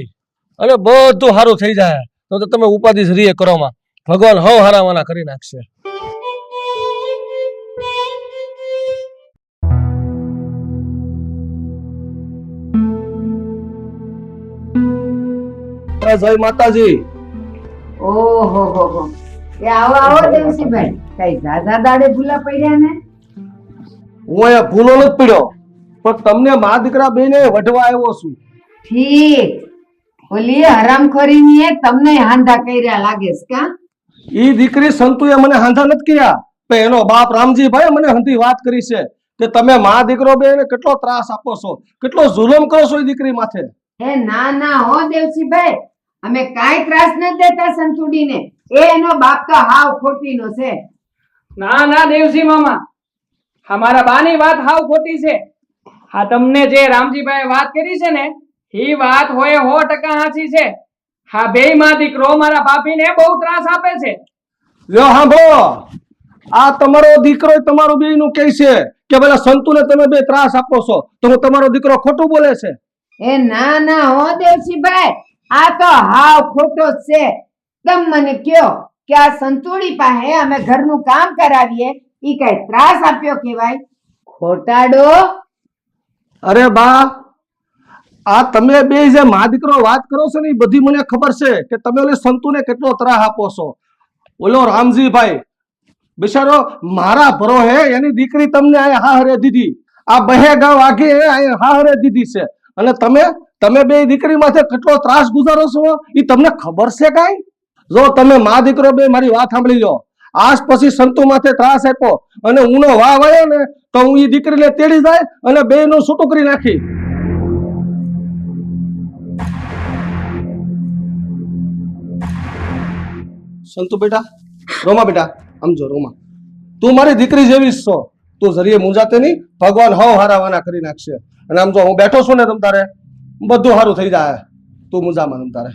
[SPEAKER 6] અને બધું સારું થઈ જાય. તો તમે ઉપાધિ રીએ કરોમાં ભગવાન હવ હારાવાના કરી નાખશે. જય માતાજી.
[SPEAKER 1] ઓહો હો હો, એ આવો આવો દેવસીભાઈ, કઈ ઝાઝા દાડે ભૂલા પડ્યા ને?
[SPEAKER 6] હું અહીંયા ભૂલો નથી પડ્યો, પણ તમને મા દીકરા બેને વઢવા આવ્યો છું.
[SPEAKER 1] ઠીક, ઓલી હરામખોરીની એ તમને હાંધા કર્યા લાગે છે કા?
[SPEAKER 6] ઈ દીકરી સંતુએ મને હાંધા નથી કર્યા, પણ એનો બાપ રામજીભાઈ મને હંધી વાત કરી છે કે તમે મા દીકરો બેને કેટલો ત્રાસ આપો છો, કેટલો જુલમ કરો છો એ દીકરી માથે.
[SPEAKER 1] એ ના ના હો દેવસીભાઈ, અમે કાઈ ત્રાસ ન દેતા સંતુડીને. એ એનો બાપ તો હાવ ખોટીનો છે.
[SPEAKER 3] ના ના દેવસી મામા, અમારા બાની વાત હાવ ખોટી છે. હા, તમને જે રામજીભાઈ વાત કરી છે ને, એ વાત હોય 100% સાચી છે. હા, બેય માં દીકરો મારા ભાભીને બહુ ત્રાસ આપે છે.
[SPEAKER 6] લ્યો સાંભળો, આ તમારો દીકરો તમારું બેયનું કહે છે કે પેલા સંતુને તમે બે ત્રાસ આપો છો, તો હું તમારો દીકરો ખોટું બોલે છે.
[SPEAKER 1] એ ના ના હો દેવસીભાઈ, આ તો હાવ ખોટો જ છે. તમ મને કયો કે આ સંતુડી પાસે અમે ઘરનું કામ કરાવીએ, ઈ કઈ ત્રાસ આપ્યો કેવાય? ખોટાડો.
[SPEAKER 6] અરે બા, આ તમે બે જે મા દીકરો વાત કરો છો ને એ બધી મને ખબર છે કે તમે ઓલે સંતુને કેટલો ત્રાસ આપો છો. ઓલો રામજીભાઈ બિચારો મારા ભરોહે એની દીકરી તમને આ હાહરે દીધી, આ બહે ગાંવ આગે આ હાહરે દીધી છે, અને તમે બે દીકરી માથે કેટલો ત્રાસ ગુજારો છો એ તમને ખબર છે કાંઈ? જો તમે મા દીકરો બે મારી વાત સાંભળી લો, આજ પછી સંતુ માથે ત્રાસ આપ્યો અને ઊનો વાહ વાયો ને તો હું એ દીકરીને તેડી જાય અને બે નું છૂટું કરી નાખી. સંતુ બેટા, રોમા બેટા, સમજો રોમા, તું મારી દીકરી જેવી જ છો. તું જરીએ મૂંઝાતે નહીં, ભગવાન હવ હારાવાના કરી નાખશે. અને આમ જો હું બેઠો છું ને તમ તારે બધું સારું થઈ જાય. તું મૂંઝામાં તમ તારે.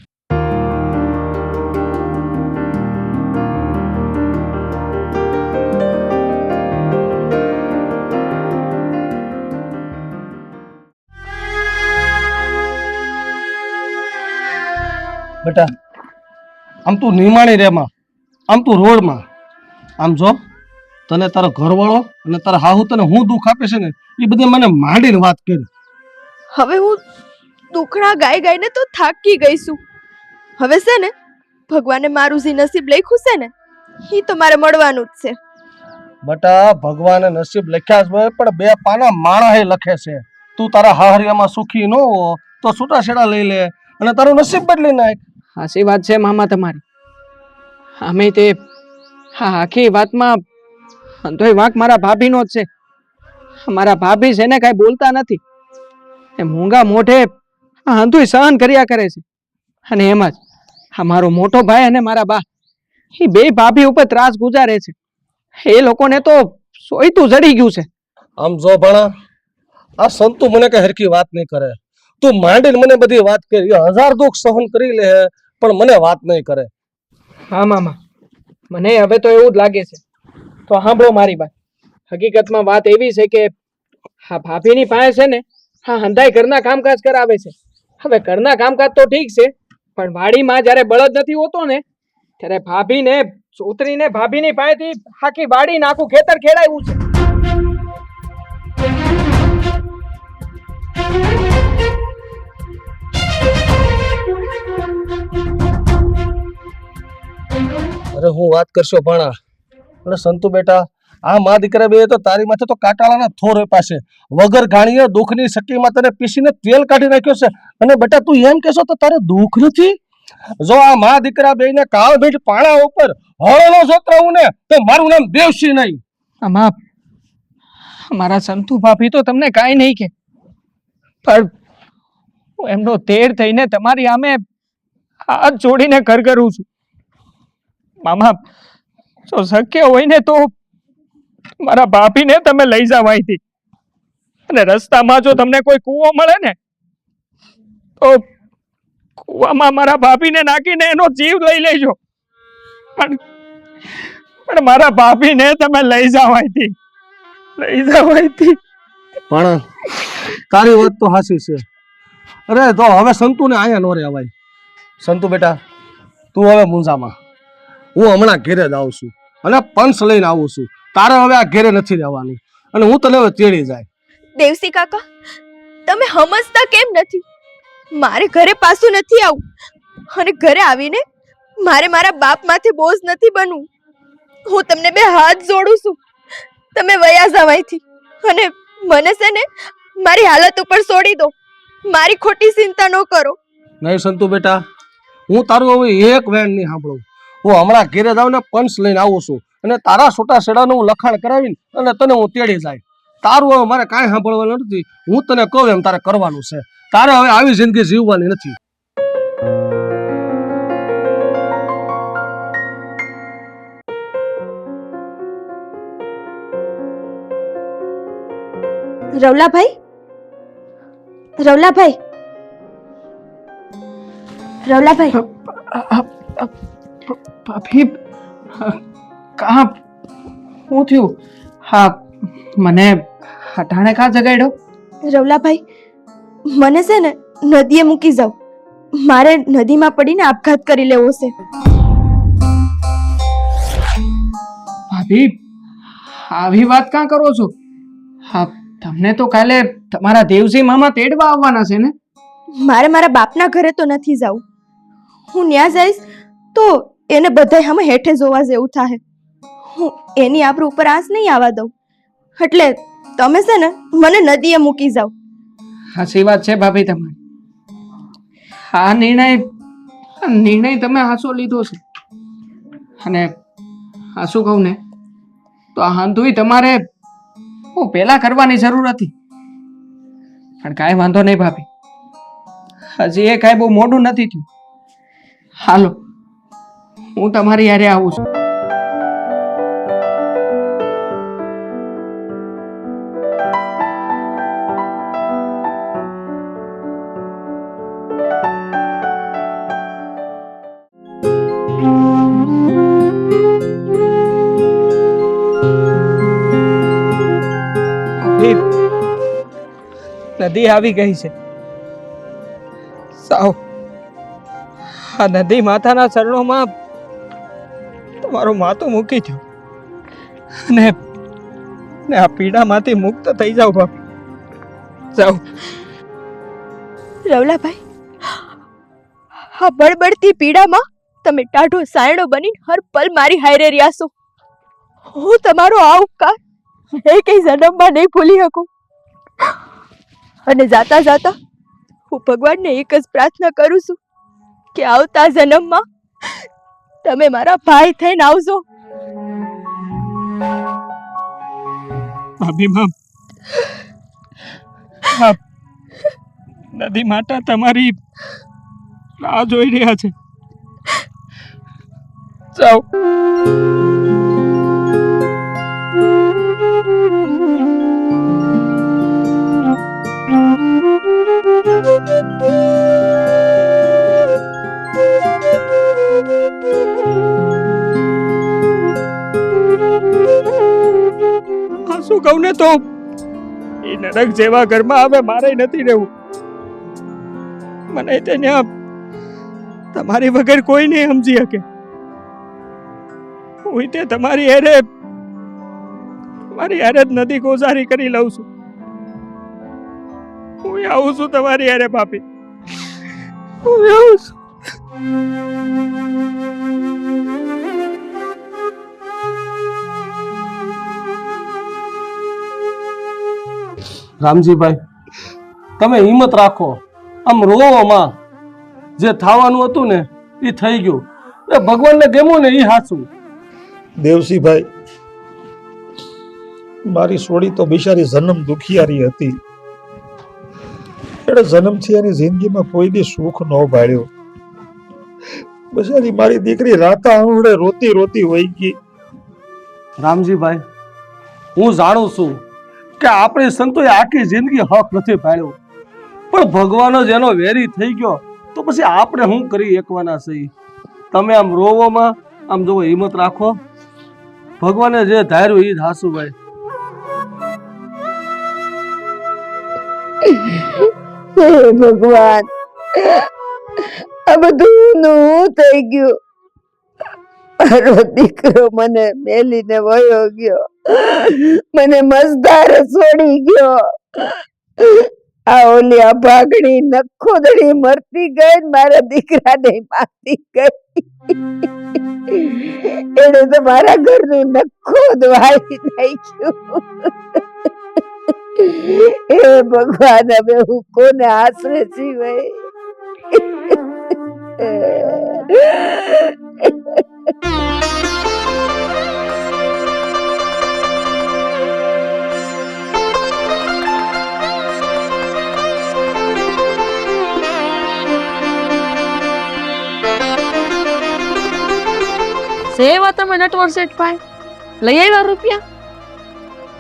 [SPEAKER 6] બેટા, આમ તું નિમાણી રેમાં, આમ તું રોડમાં, આમ જો તને તારો ઘરવાળો અને તારા હાહુ તને હું દુઃખ આપે છે ને એ બધી મને માંડીને વાત કરી.
[SPEAKER 4] હવે હું દુખડા ગાઈ ગાઈને તો થાકી ગઈ છું. હવે છે ને ભગવાને મારું જે નસીબ લખ્યું છે ને એ તો મારે મળવાનું જ છે.
[SPEAKER 6] બટા, ભગવાને નસીબ લખ્યા જ હોય પણ બે પાના માણસે લખે છે. તું તારા હાહરિયામાં સુખી ન હો તો છૂટાછેડા લઈ લે અને તારું નસીબ બદલી નાખ.
[SPEAKER 3] સાચી વાત છે મામા તમારી. અમે તે હા આખી વાતમાં તોય વાંક મારા ભાભીનો જ છે. મારા ભાભી છે ને કાંઈ બોલતા નથી, એ મૂંગા મોઢે હંધુય સહન કર્યા કરે છે. અને એમ જ આ મારો મોટો ભાઈ અને મારા બા એ બે ભાભી ઉપર ત્રાસ ગુજારે છે. એ લોકોને તો સોયતું જડી ગયું છે.
[SPEAKER 6] આમ જો ભણા, આ સંતુ મને કઈ હરખી વાત નહીં કરે. તું માંડીને મને બધી વાત કરી, 1000 દુઃખ સહન કરી લે પણ મને વાત નહીં કરે.
[SPEAKER 3] હા મામા, મને હવે તો એવું જ લાગે છે. તો સાંભળો મારી વાત. હકીકતમાં વાત એવી છે કે હા ભાભીની પાસે છે ને હા હંધાઈ ઘરના કામકાજ કરાવે છે. હવે ઘરના કામકાજ તો ઠીક છે, પણ વાડીમાં જ્યારે બળદ નથી હોતો ને ત્યારે ભાભીને ઉતરીને ભાભીની પાસેથી આખી વાડી ને આખું ખેતર ખેડાવ્યું છે.
[SPEAKER 6] અરે હું વાત કરશો ભણા, અને સંતુ બેટા, આ મા દીકરા બે તો તારી માથે તો કાટાળાના થોર પાસે વગર ગાણીએ દુઃખની સકીમાં તને પીસીને તેલ કાઢી નાખ્યો છે. અને બેટા તું એમ કહેશો તો તારે દુઃખ નથી? જો આ મા દીકરા બેયને કાળ ભેટ પાણા ઉપર હળનો સોતરાવું ને તો મારું નામ દેવસી નહીં.
[SPEAKER 3] આમાં મારા સંતુ ભાભી તો તમને કાંઈ નહીં કે, પણ હું એમનો તેર થઈને તમારી સામે હાથ જોડીને કરગરું છું. મામા, જો શક્ય હોય ને તો મારા ભાભીને તમે લઈ જાવ અહીંથી, અને રસ્તામાં જો તમને કોઈ કૂવો મળે ને તો કૂવામાં મારા ભાભીને નાખીને એનો જીવ લઈ લેજો. પણ મારા ભાભીને તમે લઈ જાવ અહીંથી, લઈ જાવ અહીંથી.
[SPEAKER 6] પણ તારી વાત તો હાચી છે. અરે તો હવે સંતુને અહીંયા નો રહેવાય. સંતુ બેટા, તું હવે મુંજામાં, હું હમણાં ઘેરે જ આવું છું અને પંચ લઈને આવું છું. તારે હવે આ ઘેરે નથી રહેવાનું અને હું તને હવે તેડી જાય.
[SPEAKER 4] દેવસી કાકા, તમે સમજતા કેમ નથી? મારે ઘરે પાછું નથી આવું, અને ઘરે આવીને મારે મારા બાપ માથે બોજ નથી બનવું. હું તમને બે હાથ જોડું છું, તમે વયા જાવ અહીંથી, અને મને છે ને મારી હાલત ઉપર છોડી દો. મારી ખોટી ચિંતા ન કરો.
[SPEAKER 6] નહીં સંતુ બેટા, હું તારું હવે એક વેણ નહીં સાંભળું. હું હમણાં ઘેરે જાઉં ને પંચ લઈને આવું છું, અને તારા છોટા છેડાનું હું લખાણ કરાવીને અને તને હું તેડી જાય. તારું હવે મારે કાંઈ સાંભળવાનું નથી. હું તને કહું એમ તારે કરવાનું છે. તારે હવે આવી જિંદગી જીવવાની નથી.
[SPEAKER 4] રવલાભાઈ, રવલાભાઈ, રવલાભાઈ,
[SPEAKER 3] ભાભી, કા શું થયું? હા, મને હટાણે કા જગાડ્યો?
[SPEAKER 4] રવલાભાઈ, મને છે ને નદીએ મૂકી જાવ. મારે નદીમાં પડીને આપઘાત કરી લેવો છે.
[SPEAKER 3] ભાભી, આવી વાત કાં કરો છો? હા, તમને તો કાલે તમારા દેવજી મામા તેડવા આવવાના છે ને?
[SPEAKER 4] મારે મારા બાપના ઘરે તો નથી જવું. હું ત્યાં જઈશ તો એને બધાય અમે હેઠે જોવા જેવું થાય. હું એની આબરૂ ઉપર આંચ નહીં આવવા દઉં. એટલે તમે છે ને મને નદીએ મૂકી જાવ.
[SPEAKER 3] સાચી વાત છે ભાભી તમારી. આ નિર્ણય તમે હાસો લીધો છે. અને હાસું કહું ને તો આ હાંધુય તમારે હું પહેલા કરવાની જરૂર હતી. પણ કાંઈ વાંધો નહીં ભાભી, હજી એ કાંઈ બહુ મોડું નથી થયું. હાલો, હું તમારી યારે આવું છું. નદી આવી ગઈ છે. સાવ આ નદી માતાના ચરણોમાં તમારું માથું મૂકી દો અને આ પીડામાંથી મુક્ત થઈ જાઓ ભાભી. જાઓ.
[SPEAKER 4] રવલાભાઈ, આ બળબડતી પીડામાં તમે ટાઢો સાયણો બનીને હર પલ મારી હારે રહ્યા છો. હું તમારો આ ઉપકાર કઈ જન્મમાં નહીં ભૂલી શકું. અને જાતા જાતા હું ભગવાનને એક જ પ્રાર્થના કરું છું કે આવતા જન્મમાં તમે મારા ભાઈ થઈને આવજો.
[SPEAKER 3] ભાભી માં, નદી માતા તમારી રાહ જોઈ રહ્યા છે. જાઓ. શું કહું ને તો એ નરક જેવા ઘરમાં હવે મારે નથી રહેવું. મને ત્યાં તમારી વગર કોઈ નહીં સમજી શકે. હું તે તમારી હારે જ નદી ગોઝારી કરી લઉં છું. હું આવું છું તમારી હારે ભાભી. હું આવું છું.
[SPEAKER 6] રામજીભાઈ, તમે હિંમત રાખો. આમ રોવો માં. જે થવાનું હતું ને એ થઈ ગયું. એ ભગવાનને ગમ્યું ને એ સાચું.
[SPEAKER 5] દેવસીભાઈ, મારી સોડી તો બિચારી જન્મ દુખિયારી હતી. એટલે જન્મથી એની જિંદગીમાં કોઈ દી સુખ ન ભાળ્યો. બિચારી મારી દીકરી રાતા આંગળે રોતી રોતી વહી ગઈ.
[SPEAKER 6] રામજીભાઈ, હું જાણું છું કે આપણી સંતોએ આખી જિંદગી હક નથી પાડ્યો, પણ ભગવાન જ એનો વેરી થઈ ગયો તો પછી આપણે શું કરી એકવાના છીએ? તમે આમ રોવોમાં આમ જો હિંમત રાખો, ભગવાને જે ધાર્યું એ જ હાસુ ભાઈ.
[SPEAKER 1] હે ભગવાન, આ બધું નું થઈ ગયું. મારો દીકરો મને મેલીને વયો ગયો, મને મજદાર છોડી ગયો. આ ઓલી આ ભાગણી નખોદડી મરતી ગઈ ને મારા દીકરાને મારતી ગઈ. એને તો મારા ઘરનું નખોદ વાળી નાખ્યું. હે ભગવાન, હવે હું કોને આશરે જીવાય?
[SPEAKER 7] સેવા તમે નટવર શેઠ ભાઈ લઈ આવ્યા રૂપિયા?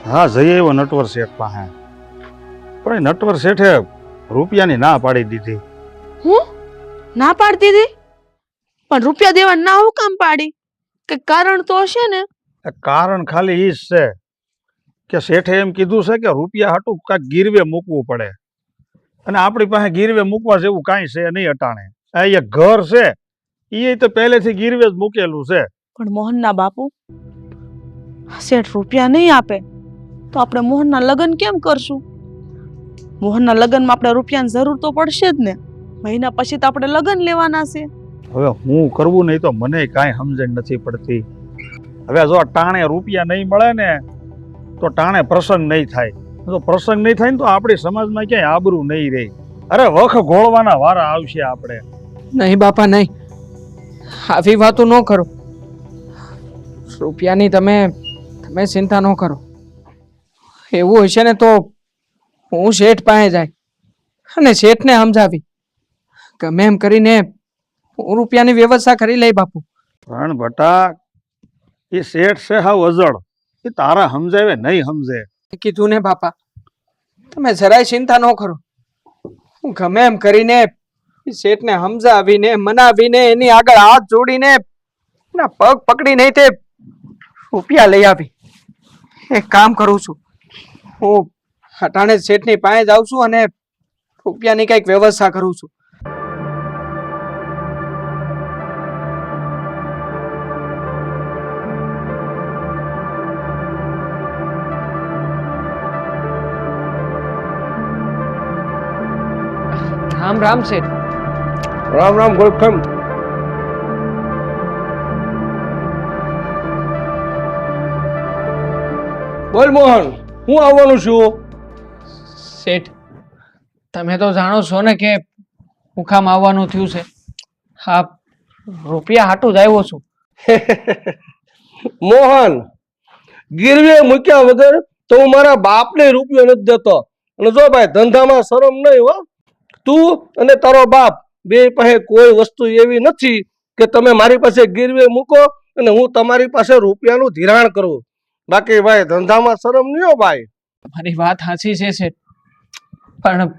[SPEAKER 5] હા, જઈ આવ્યો નટવર શેઠ પાસે, પણ એ નટવર શેઠે રૂપિયાની ના પાડી દીધી.
[SPEAKER 7] હું ના પાડતી હતી? પણ રૂપિયા દેવા ના હું કામ પાડી? કે કારણ તો હશે ને?
[SPEAKER 5] કારણ ખાલી ઈ જ છે કે શેઠે એમ કીધું છે કે રૂપિયા હાટું કાંઈક ગીરવે મૂકવું પડે, અને આપણી પાસે ગીરવે મૂકવા જેવું કાંઈ છે નહીં અટાણે. આ એક ઘર છે એ તો પહેલેથી ગીરવે જ મૂકેલું છે.
[SPEAKER 7] પણ મોહનના બાપુ, શેઠ રૂપિયા નહીં આપે તો આપણે મોહનના લગ્ન કેમ કરશું? મોહનના લગ્નમાં આપણે રૂપિયાની જરૂર તો પડશે જ ને. મહિના પછી તો આપણે લગ્ન લેવાના છે.
[SPEAKER 5] હવે હું કરવું નહીં તો મને કાંઈ સમજણ નથી પડતી. હવે જો ટાણે રૂપિયા નહીં મળે ને તો ટાણે પ્રસંગ નહીં થાય. જો પ્રસંગ નહીં થાય ને તો આપણી સમાજમાં ક્યાંય આબરૂ નહીં રહે. અરે વખ ઘોળવાના વારા આવશે આપણે.
[SPEAKER 3] નહીં બાપા નહીં, આવી વાતો ન કરો. રૂપિયાની તમે ચિંતા ન કરો. એવું હશે ને તો હું શેઠ પાસે જાય અને શેઠને સમજાવી ગમે એમ કરીને હું રૂપિયાની વ્યવસ્થા કરી લઈ બાપુ.
[SPEAKER 5] પણ બટા, એ શેઠ છે હાવ અજળ, એ તારા સમજાવે નહીં સમજે.
[SPEAKER 3] કીધું ને બાપા, તમે જરાય ચિંતા ન કરો. હું ગમે એમ કરીને શેઠને સમજાવીને મનાવીને એની આગળ હાથ જોડીને એના પગ પકડી નહીં તે રૂપિયા લઈ આવી. એક કામ કરું છું, હું અટાણે શેઠની પાસે જાઉં છું અને રૂપિયાની કઈક વ્યવસ્થા કરું છું. રામ રામ શેઠ.
[SPEAKER 6] રામ રામ ગોલખમ. બોલ મોહન, હું આવવાનું છું.
[SPEAKER 3] શેઠ, તમે તો જાણો છો ને કે મુખામ આવવાનું થયું છે. હા, રૂપિયા હાટું જ આવ્યો છું.
[SPEAKER 6] મોહન, ગીરવે મૂક્યા વગર તો હું મારા બાપને રૂપિયો નથી દેતો. અને જો ભાઈ, ધંધામાં શરમ નહીં હો. તું અને તારો બાપ બે પાસે કોઈ વસ્તુ એવી નથી કે તમે મારી પાસે ગીરવે મૂકો અને હું તમારી પાસે રૂપિયાનું ધિરાણ કરું. બાકી ભાઈ, ધંધામાં શરમ નહીં હો ભાઈ.
[SPEAKER 3] મારી વાત સાચી છે શેઠ, પણ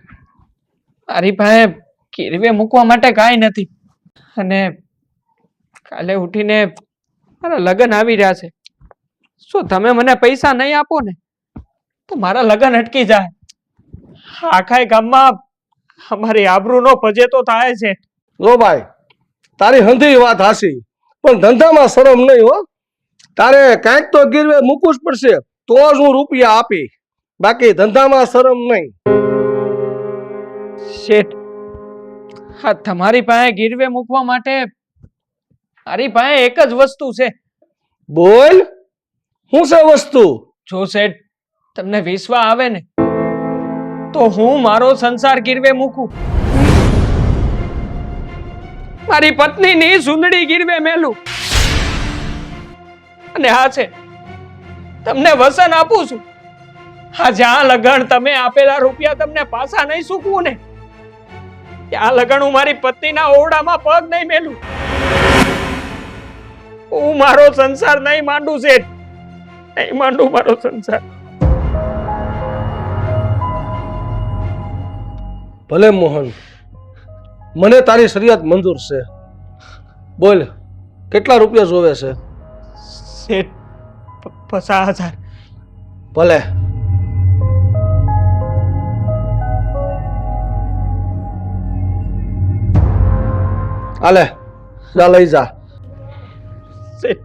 [SPEAKER 3] મારી પાસે ગીરવે મૂકવા માટે કાંઈ નથી. અને કાલે ઉઠીને મારા લગ્ન આવી રહ્યા છે. શું તમે મને પૈસા નહીં આપો ને તો મારા લગ્ન અટકી જાય. આખા ગામમાં અમારી આબરૂનો ભજેતો થાય છે.
[SPEAKER 6] લો ભાઈ, તારી હંધી વાત હાસી, પણ ધંધામાં શરમ નહીં હો. તારે કાંઈક તો ગીરવે મૂકવું જ પડશે તો જ હું રૂપિયા આપી. બાકી ધંધામાં શરમ નહીં.
[SPEAKER 3] શેઠ, હા, તમારી પાસે ગીરવે મૂકવા માટે મારી પાસે એક જ વસ્તુ છે.
[SPEAKER 6] બોલ, શું છે વસ્તુ?
[SPEAKER 3] જો શેઠ, તમને વિશ્વાસ આવે ને તો હું મારો સંસાર ગીરવે મૂકું. મારી પત્નીની સુંદડી ગીરવે મેલું. અને હા છે, તમને વસન આપું છું. હા, જ્યાં લગન તમે આપેલા રૂપિયા તમને પાછા નહીં ચૂકવું ને ત્યાં લગન હું મારી પત્નીના ઓરડામાં પગ નહીં મેલું. હું મારો સંસાર નહીં માંડું શેઠ, નહીં માંડું મારો સંસાર.
[SPEAKER 6] ભલે મોહન, મને તારી શરિયત મંજૂર છે. બોલ, કેટલા રૂપિયા જોવે છે?
[SPEAKER 3] શેઠ 50,000.
[SPEAKER 6] ભલે. હાલે, જા લઈ જા.
[SPEAKER 3] શેઠ,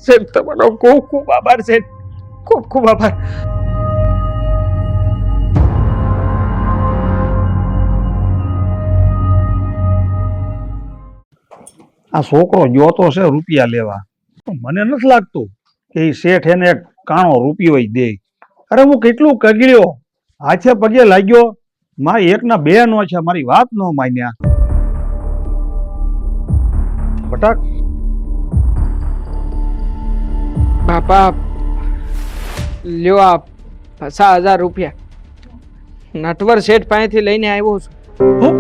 [SPEAKER 3] શેઠ તમારો ખૂબ ખૂબ આભાર શેઠ, ખૂબ ખૂબ આભાર.
[SPEAKER 5] આ છોકરો ગયો તો છે રૂપિયા લેવા, પણ મને નથી લાગતું કે એ શેઠ એને એક કાણો રૂપિયો ય દે. અરે હું કેટલું કગડ્યો, હાથે પગે લાગ્યો, મારી એકના બે નો છે, મારી વાત ન માન્યા. બટાક
[SPEAKER 3] બાપા લ્યો આ 50,000 રૂપિયા નટવર શેઠ પાસેથી લઈને આવ્યો છું.
[SPEAKER 5] હું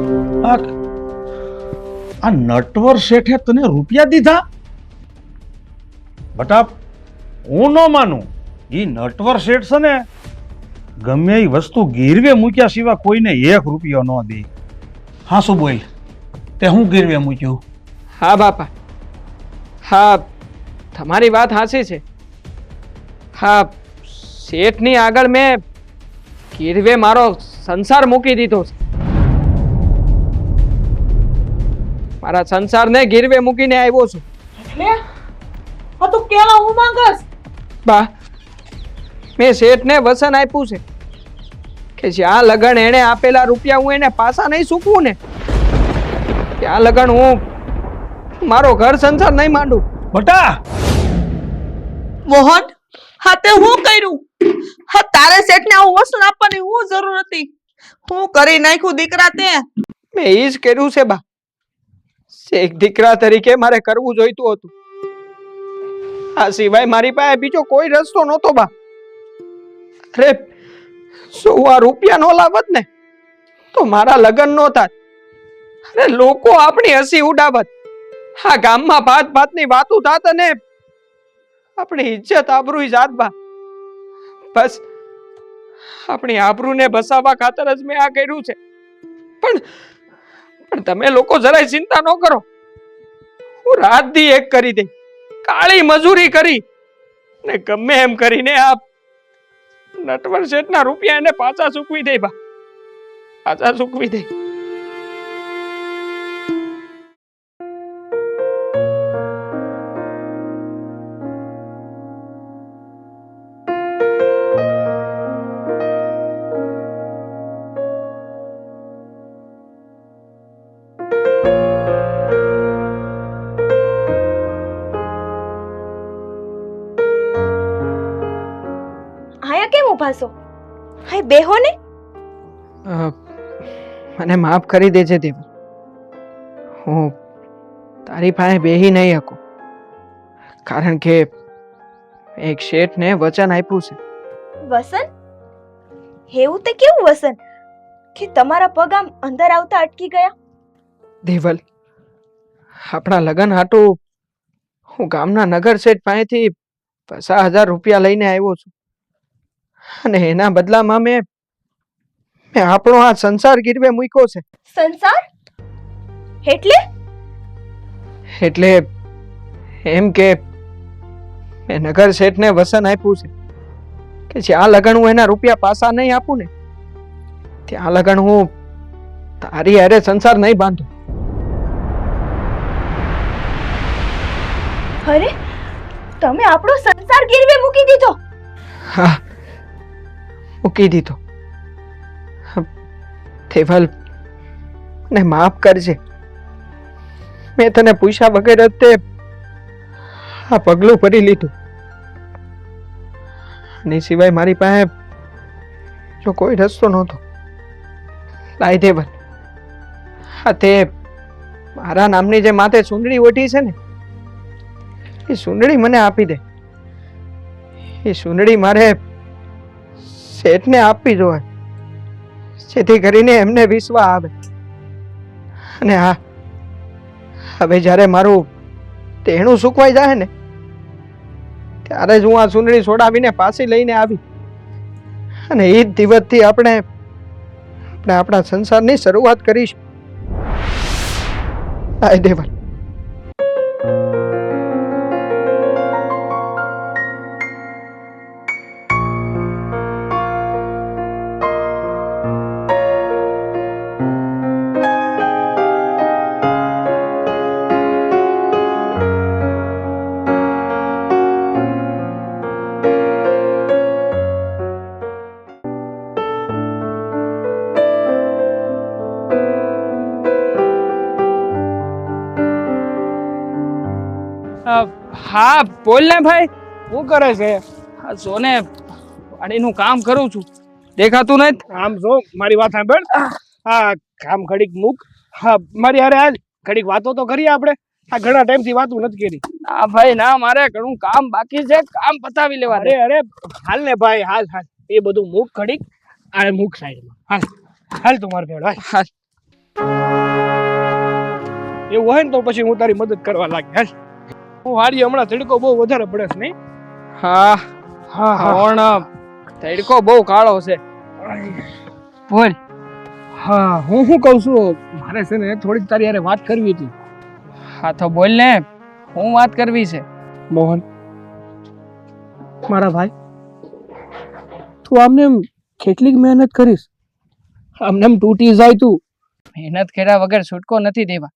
[SPEAKER 5] આ નટવર શેઠે તને રૂપિયા દીધા? બટા, હું ન માનું. એ નટવર શેઠ છે ને, ગમે એ વસ્તુ ગીરવે મૂક્યા સિવાય કોઈને 1 રૂપિયો ન દે. હા, શું બોલ, તે હું ગીરવે મૂક્યું?
[SPEAKER 3] હા બાપા, હા તમારી વાત સાચી છે. હા, શેઠની આગળ મેં ગીરવે મારો સંસાર મૂકી દીધો છે. મારા સંસારને ગીરવે મૂકીને આવ્યો છું.
[SPEAKER 7] હા તું કેવા હું માંગસ?
[SPEAKER 3] બા, મેં શેઠને વચન આપ્યું છે કે જ્યાં લગન એણે આપેલા રૂપિયા હું એને પાછા નહીં ચૂકવું ને, ત્યાં લગન હું મારો ઘર સંસાર નહીં માંડું.
[SPEAKER 5] બટા,
[SPEAKER 7] મોહન, હા તે હું કર્યું? હા તારે શેઠને આવું વસન આપવાની હું જરૂર હતી? હું કરી નાખ્યું દીકરા તે?
[SPEAKER 3] મેં એ જ કર્યું છે બા. એક દીકરા તરીકે મારે કરવું જોઈતું હતું. આ સિવાય મારી પાસે બીજો કોઈ રસ્તો નહોતો બા. અરે શું આ રૂપિયા નો લાવત ને તો મારા લગ્ન નો થાત. અરે લોકો આપણી હસી ઉડાવત. આ ગામમાં ભાત ભાતની વાતો થાત અને આપણી ઇજ્જત આબરૂ જાત બા. બસ આપણી આબરૂને બસાવવા ખાતર જ મેં આ કર્યું છે. પણ તમે લોકો જરાય ચિંતા ન કરો. હું રાત દી એક કરી દઈ, કાળી મજૂરી કરી ને ગમે એમ કરીને આ નટવર શેઠના રૂપિયા એને પાછા ચૂકવી દે બા, પાછા ચૂકવી દે.
[SPEAKER 4] આયા કેમ ઊભા છો? હાય બેહો ને.
[SPEAKER 3] મને માફ કરી દેજે દેવ. હું તારી પાસે બેહી નહીં શકું, કારણ કે એક શેઠને વચન આપ્યું છે.
[SPEAKER 4] વસન? એવું તે કેવું વસન કે તમારા પગ આમ અંદર આવતા અટકી ગયા?
[SPEAKER 3] દેવલ, આપણા લગ્ન હાટુ હું ગામના નગર શેઠ પાસેથી 50,000 રૂપિયા લઈને આવ્યો છું, અને એના બદલામાં મેં આપણો આ સંસાર ગીરવે મૂક્યો છે.
[SPEAKER 4] સંસાર એટલે?
[SPEAKER 3] એટલે એમ કે મેં નગર શેઠને વસન આપ્યું છે કે જ્યાં લગન હું એના રૂપિયા પાછા નહીં આપું ને, ત્યાં લગન હું તારી હારે સંસાર નહીં બાંધું.
[SPEAKER 4] અરે તમે આપણો સંસાર ગીરવે મૂકી દીધો?
[SPEAKER 3] હા, મૂકી દીધો. દેવલ, મને માફ કરજે. મેં તને પૂછ્યા વગર જ તે આ પગલું ભરી લીધું. આની સિવાય મારી પાસે જો કોઈ રસ્તો નહોતો. લાય દેવલ, હા તે મારા નામની જે માથે સુંદડી ઓઢી છે ને, એ સુંદડી મને આપી દે. એ સુંદડી મારે શેઠને આપવી જોઈએ, જેથી કરીને એમને વિશ્વાસ આવે અને હા, હવે જ્યારે મારું તેણું સુકવાઈ જાય ને ત્યારે જ હું આ સુંદરી છોડાવીને પાછી લઈને આવી, અને એ જ દિવસથી આપણે આપણા સંસારની શરૂઆત કરીશું. હાય દેવલ. હા બોલ ને ભાઈ, શું કરે છે? હા જો ને, વાડીનું કામ કરું છું, દેખાતું નથી?
[SPEAKER 2] આમ જો મારી વાત સાંભળ. હા, કામ ઘડીક મૂક. હા, મારી હારે હાલ, ઘડીક વાતો તો કરીએ આપણે. આ ઘણા ટાઈમથી વાતો નથી કરી.
[SPEAKER 3] ના ભાઈ ના, મારે ઘણું કામ બાકી છે, કામ પતાવી લેવા દે.
[SPEAKER 2] અરે હાલ ને ભાઈ, હાલ હાલ, એ બધું મૂક ઘડીક. આ મૂક સાઈડમાં. હાલ હાલ તું મારી ભેળ હાલ. એવું હોય ને તો પછી હું તારી મદદ કરવા લાગે. હાલ, હું હારી હમણાં તડકો બહુ વધારે પડે છે નહીં?
[SPEAKER 3] હા
[SPEAKER 2] હા
[SPEAKER 3] પણ તડકો બહુ કાળો છે. બોલ.
[SPEAKER 2] હા, હું શું કહું છું, મારે છે ને થોડીક તારી હારે વાત કરવી હતી.
[SPEAKER 3] હા તો બોલ ને, હું વાત કરવી છે?
[SPEAKER 2] મોહન, મારા ભાઈ, તું આમને એમ કેટલીક મહેનત કરીશ, આમને એમ તૂટી જાય તું.
[SPEAKER 3] મહેનત કર્યા વગર છૂટકો નથી દેવા.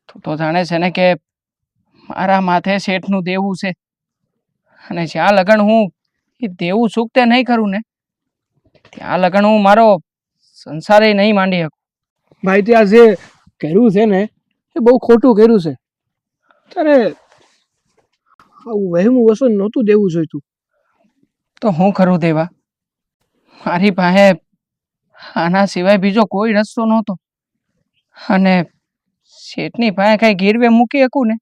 [SPEAKER 3] તું તો જાણે છે ને કે મારા માથે શેઠનું દેવું છે, અને જ્યાં લગન હું એ દેવું ચૂકતે નહીં કરું ને ત્યાં લગન હું મારો સંસારે નહીં માંડી શકું.
[SPEAKER 2] ભાઈ ત્યાં જે કર્યું છે ને એ બહુ ખોટું કર્યું છે. તારે આવું વહેમું વસન નહોતું દેવું જોઈતું.
[SPEAKER 3] તો હું કરું દેવા? મારી પાસે આના સિવાય બીજો કોઈ રસ્તો નહોતો, અને શેઠની પાસે કઈ ગીરવે મૂકી શકું ને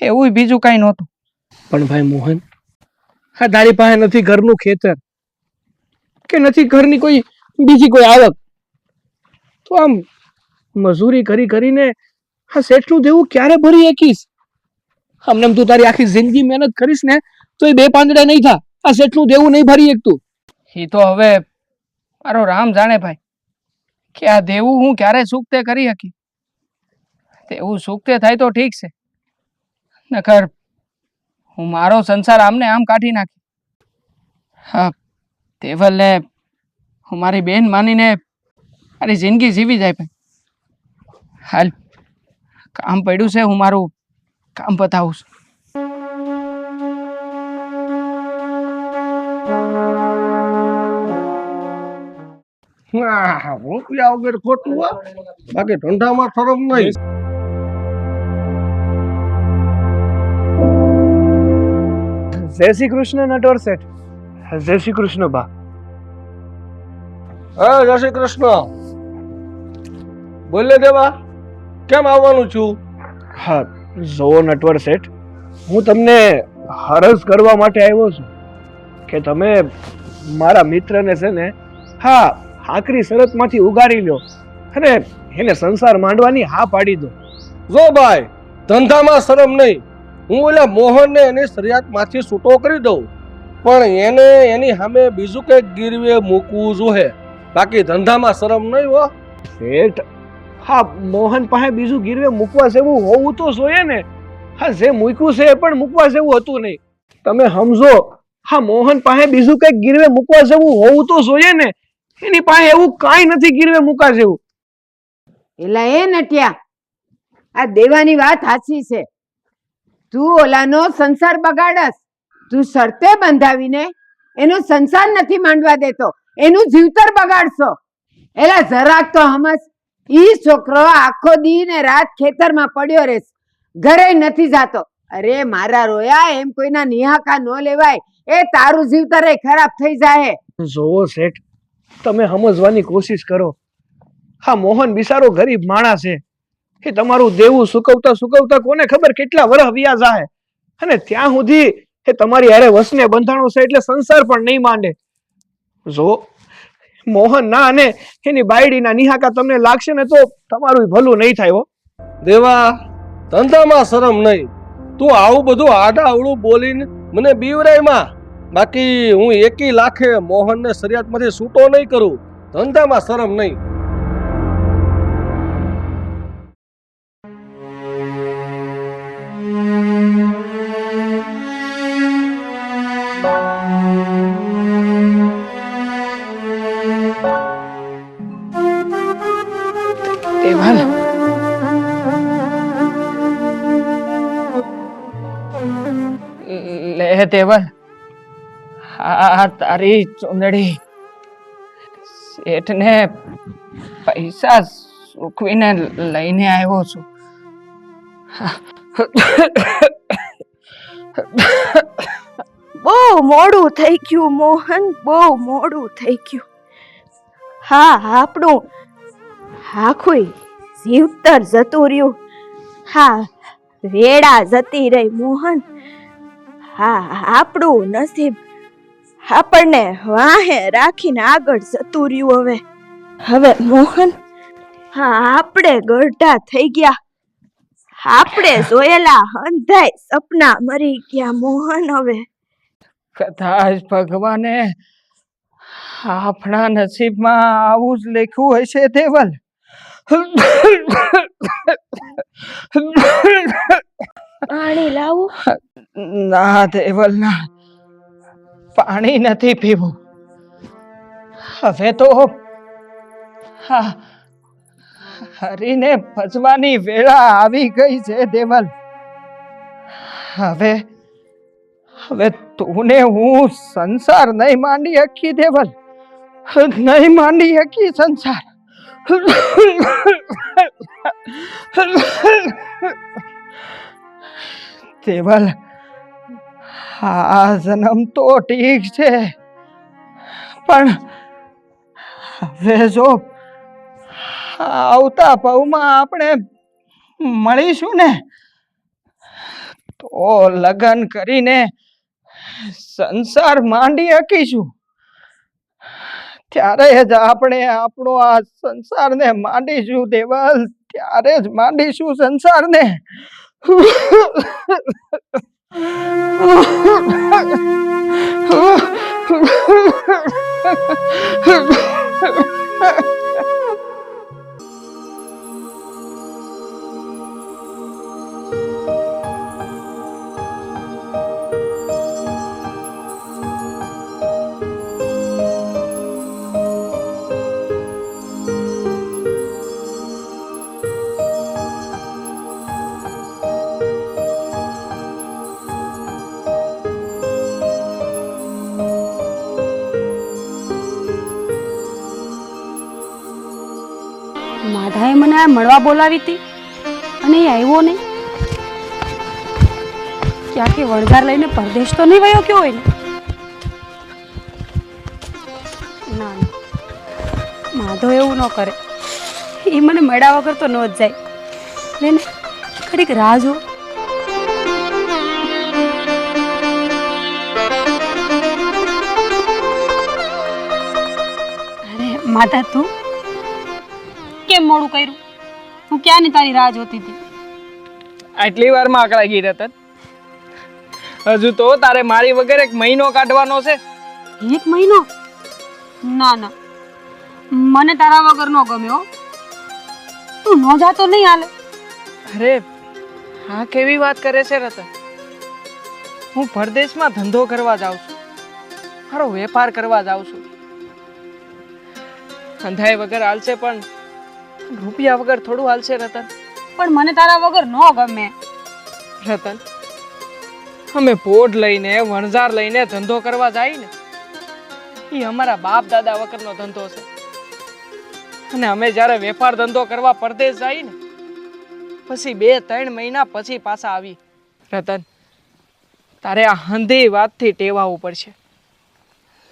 [SPEAKER 3] એવું બીજું કઈ નહોતું.
[SPEAKER 2] પણ ભાઈ મોહન, હા તારી પાસે નથી ઘરનું ખેતર કે નથી ઘરની કોઈ બીજી કોઈ આવક, તો આમ મજૂરી કરી કરીને હા શેઠનું દેવું ક્યારે ભરી શકીશ? આમને તું તારી આખી જિંદગી મહેનત કરીશ ને તો એ બે પાંદડા નહીં થા. આ શેઠનું દેવું નહીં ભરી શકતું.
[SPEAKER 3] એ તો હવે મારો રામ જાણે ભાઈ કે આ દેવું હું ક્યારે ચૂકતે કરી શકી. દેવું ચૂકતે થાય તો ઠીક છે, નકર હું મારો સંસાર આમને આમ કાઢી નાખી. હા, દેવલને હું મારી બેન માનીને મારી જિંદગી જીવી જાય ભાઈ. હાલ, કામ પડ્યું છે, હું મારું કામ પતાવું છું.
[SPEAKER 6] રૂપિયા વગર ખોટું હોય, બાકી ધંધામાં શરમ નહીં.
[SPEAKER 2] જય શ્રી કૃષ્ણ નટવર શેઠ. જય શ્રી કૃષ્ણ બા.
[SPEAKER 6] હા, જય શ્રી કૃષ્ણ. બોલે દેવા, કેમ આવવાનું છું?
[SPEAKER 2] હા જો નટવર શેઠ, હું તમને હરસ કરવા માટે આવ્યો છું કે તમે મારા મિત્રને છે ને હા આકરી શરતમાંથી ઉગારી લ્યો અને એને સંસાર માંડવાની હા પાડી દો.
[SPEAKER 6] જો ભાઈ, ધંધામાં શરમ નહીં. હું ઓલા મોહનને એની શરિયાતમાંથી છૂટો કરી દઉં, પણ એને એની સામે બીજું કંઈક ગીરવે મૂકવું જોઈએ, બાકી ધંધામાં શરમ નહીં હો.
[SPEAKER 2] શેઠ, હા મોહન પાસે બીજું ગીરવે મૂકવા જેવું હોવું તો જોઈએ ને. હા, જે મૂક્યું છે એ પણ મૂકવા જેવું હતું નહીં. તમે સમજો, હા મોહન પાસે બીજું કંઈક ગીરવે મૂકવા જેવું હોવું તો જોઈએ ને. એની પાસે એવું કાંઈ નથી ગીરવે મૂકવા જેવું.
[SPEAKER 1] એલા એ નટિયા, આ દેવાની વાત સાચી છે. તું ઓલાનો સંસાર બગાડસ. તું શરતે બંધાવીને એનો સંસાર નથી માંડવા દેતો, એનું જીવતર બગાડશો. એલા જરાક તો સમજ. ઈ છોકરો આખો દી ને રાત ખેતરમાં પડ્યો રહેશે, ઘરે નથી જાતો. અરે મારા રોયા, એમ કોઈના નિહાકા ન લેવાય. એ તારું જીવતર ખરાબ થઈ જાય.
[SPEAKER 2] જોવો શેઠ, તમે સમજવાની કોશિશ કરો. હા મોહન બિચારો ગરીબ માણસ છે. એ તમારું દેવું સુકવતા સુકવતા કોને ખબર કેટલા વર્ષ વ્યા જાય, અને ત્યાં સુધી એ તમારી હારે વસને બંધાણો છે એટલે સંસાર પણ નહીં માંડે. જો મોહન ના અને એની બાયડીના નિહાકા તમને લાગશે ને તો તમારું ભલું નહીં થાય હો.
[SPEAKER 6] દેવા ધંધામાં શરમ નહીં. તું આવું બધું આડાઅવળું બોલીને મને બીવરાયમાં. બાકી હું 1 લાખે મોહનને શરિયાતમાંથી છૂટો નહીં કરું. ધંધામાં શરમ નહીં.
[SPEAKER 3] દેવલ લે દેવલ, આ તારી ચૂંદડી શેઠને પૈસા સૂકવીને લઈને આવ્યો છું.
[SPEAKER 4] બહુ મોડું થઈ ગયું મોહન, બહુ મોડું થઈ ગયું. હા, આપણું આખું જીવતર જતું રહ્યું. હા, વેળા જતી રહી મોહન. હા, આપણું નસીબ આપણને વાહે રાખીને આગળ જતું રહ્યું. હવે મોહન, હા, આપણે ગરઢા થઈ ગયા. આપણે જોયેલા અંધાય સપના મરી ગયા મોહન. હવે
[SPEAKER 3] કદાચ ભગવાને આપણા નસીબમાં આવું જ લખ્યું હશે દેવલ.
[SPEAKER 4] પાણી લાવું?
[SPEAKER 3] ના દેવલ ના, પાણી નથી પીવું. હવે તો હા, હરીને ભજવાની વેળા આવી ગઈ છે દેવલ. હવે તું ને હું સંસાર નહીં માંડી હકી દેવલ, નહીં માંડી હકી સંસાર. દેવલ, આ જન્મ તો ઠીક છે, પણ હવે જો આવતા ભાવમાં આપણે મળીશું ને તો લગ્ન કરીને સંસાર માંડી શકીશું. ત્યારે જ આપણે આપણો આ સંસારને માંડીશું દેવલ, ત્યારે જ માંડીશું સંસારને.
[SPEAKER 8] માધાએ મને આ મળવા બોલાવી હતી અને એ આવ્યો નહીં. ક્યાંક વણઝાર લઈને પરદેશ તો નહીં વયો ગયો હોય ને? ના ના, માધવ એવું ન કરે. એ મને મળ્યા વગર તો ન જ જાય. લે ને ઘડીક રાહ જો. અરે માધા, તું કેમ મોડું કર્યું? હું ક્યાંની તારી રાહ જોતી હતી.
[SPEAKER 3] આટલી વારમાં અકળાઈ ગઈ રતન? હજુ તો તારે મારી વગર 1 મહિનો કાઢવાનો છે.
[SPEAKER 8] 1 મહિનો? ના ના, મને તારા વગર ન ગમ્યો. તું ન જાતો નહીં હાલે.
[SPEAKER 3] અરે હા, કેવી વાત કરે છે રતન? હું પરદેશમાં ધંધો કરવા જાઉં છું, મારો વેપાર કરવા જાઉં છું. ધંધાએ વગર હાલશે પણ રૂપિયા વગર થોડું હાલશે રતન.
[SPEAKER 8] પણ મને તારા વગર ન ગમે.
[SPEAKER 3] રતન, અમે પોડ લઈને વણઝાર લઈને ધંધો કરવા જાય ને, એ અમારા બાપ દાદા વગરનો ધંધો છે. અને અમે જ્યારે વેપાર ધંધો કરવા પરદેશ જાય ને પછી 2-3 મહિના પછી પાછા આવી. રતન, તારે આ હંધી વાતથી ટેવાવું પડશે.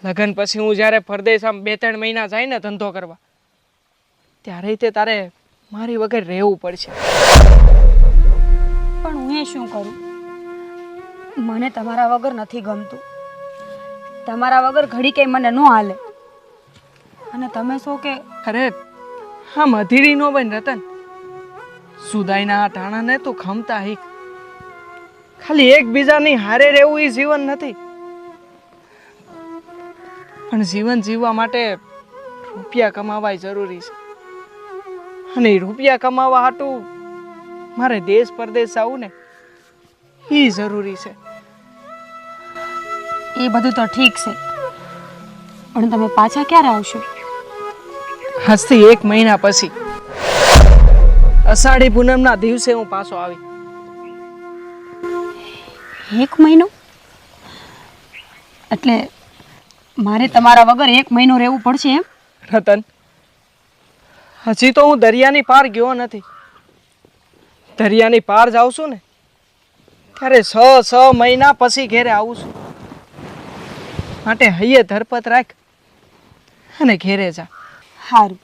[SPEAKER 3] લગ્ન પછી હું જ્યારે પરદેશ આમ 2-3 મહિના જાય ને ધંધો કરવા, ત્યારે તે તારે મારી વગર રહેવું પડશે.
[SPEAKER 8] પણ હું એ શું કરું? મને તમારા વગર નથી ગમતું. તમારા વગર ઘડી કઈ મને ન હાલે. અને તમે શું કે
[SPEAKER 3] અરે હા મધીરી નો બન રતન સુદાઈના આ ટાણાને તું ખમતા હીક ખાલી એકબીજાની હારે રહેવું એ જીવન નથી પણ જીવન જીવવા માટે રૂપિયા કમાવા જરૂરી છે અને એ રૂપિયા કમાવા હાટું મારે દેશ પરદેશ આવું ને એ જરૂરી છે
[SPEAKER 8] એ બધું તો ઠીક છે પણ તમે પાછા ક્યારે આવશો?
[SPEAKER 3] આજથી 1 મહિના પછી અષાઢી પૂનમના દિવસે હું પાછો આવી.
[SPEAKER 8] 1 મહિનો? એટલે મારે તમારા વગર 1 મહિનો રહેવું પડશે એમ?
[SPEAKER 3] રતન, હજી તો હું દરિયાની પાર ગયો નથી. દરિયાની પાર જાઉં છું ને ત્યારે 6 મહિના પછી ઘેરે આવું છું. માટે હૈયે ધરપત રાખ અને ઘેરે જા.
[SPEAKER 8] સારું,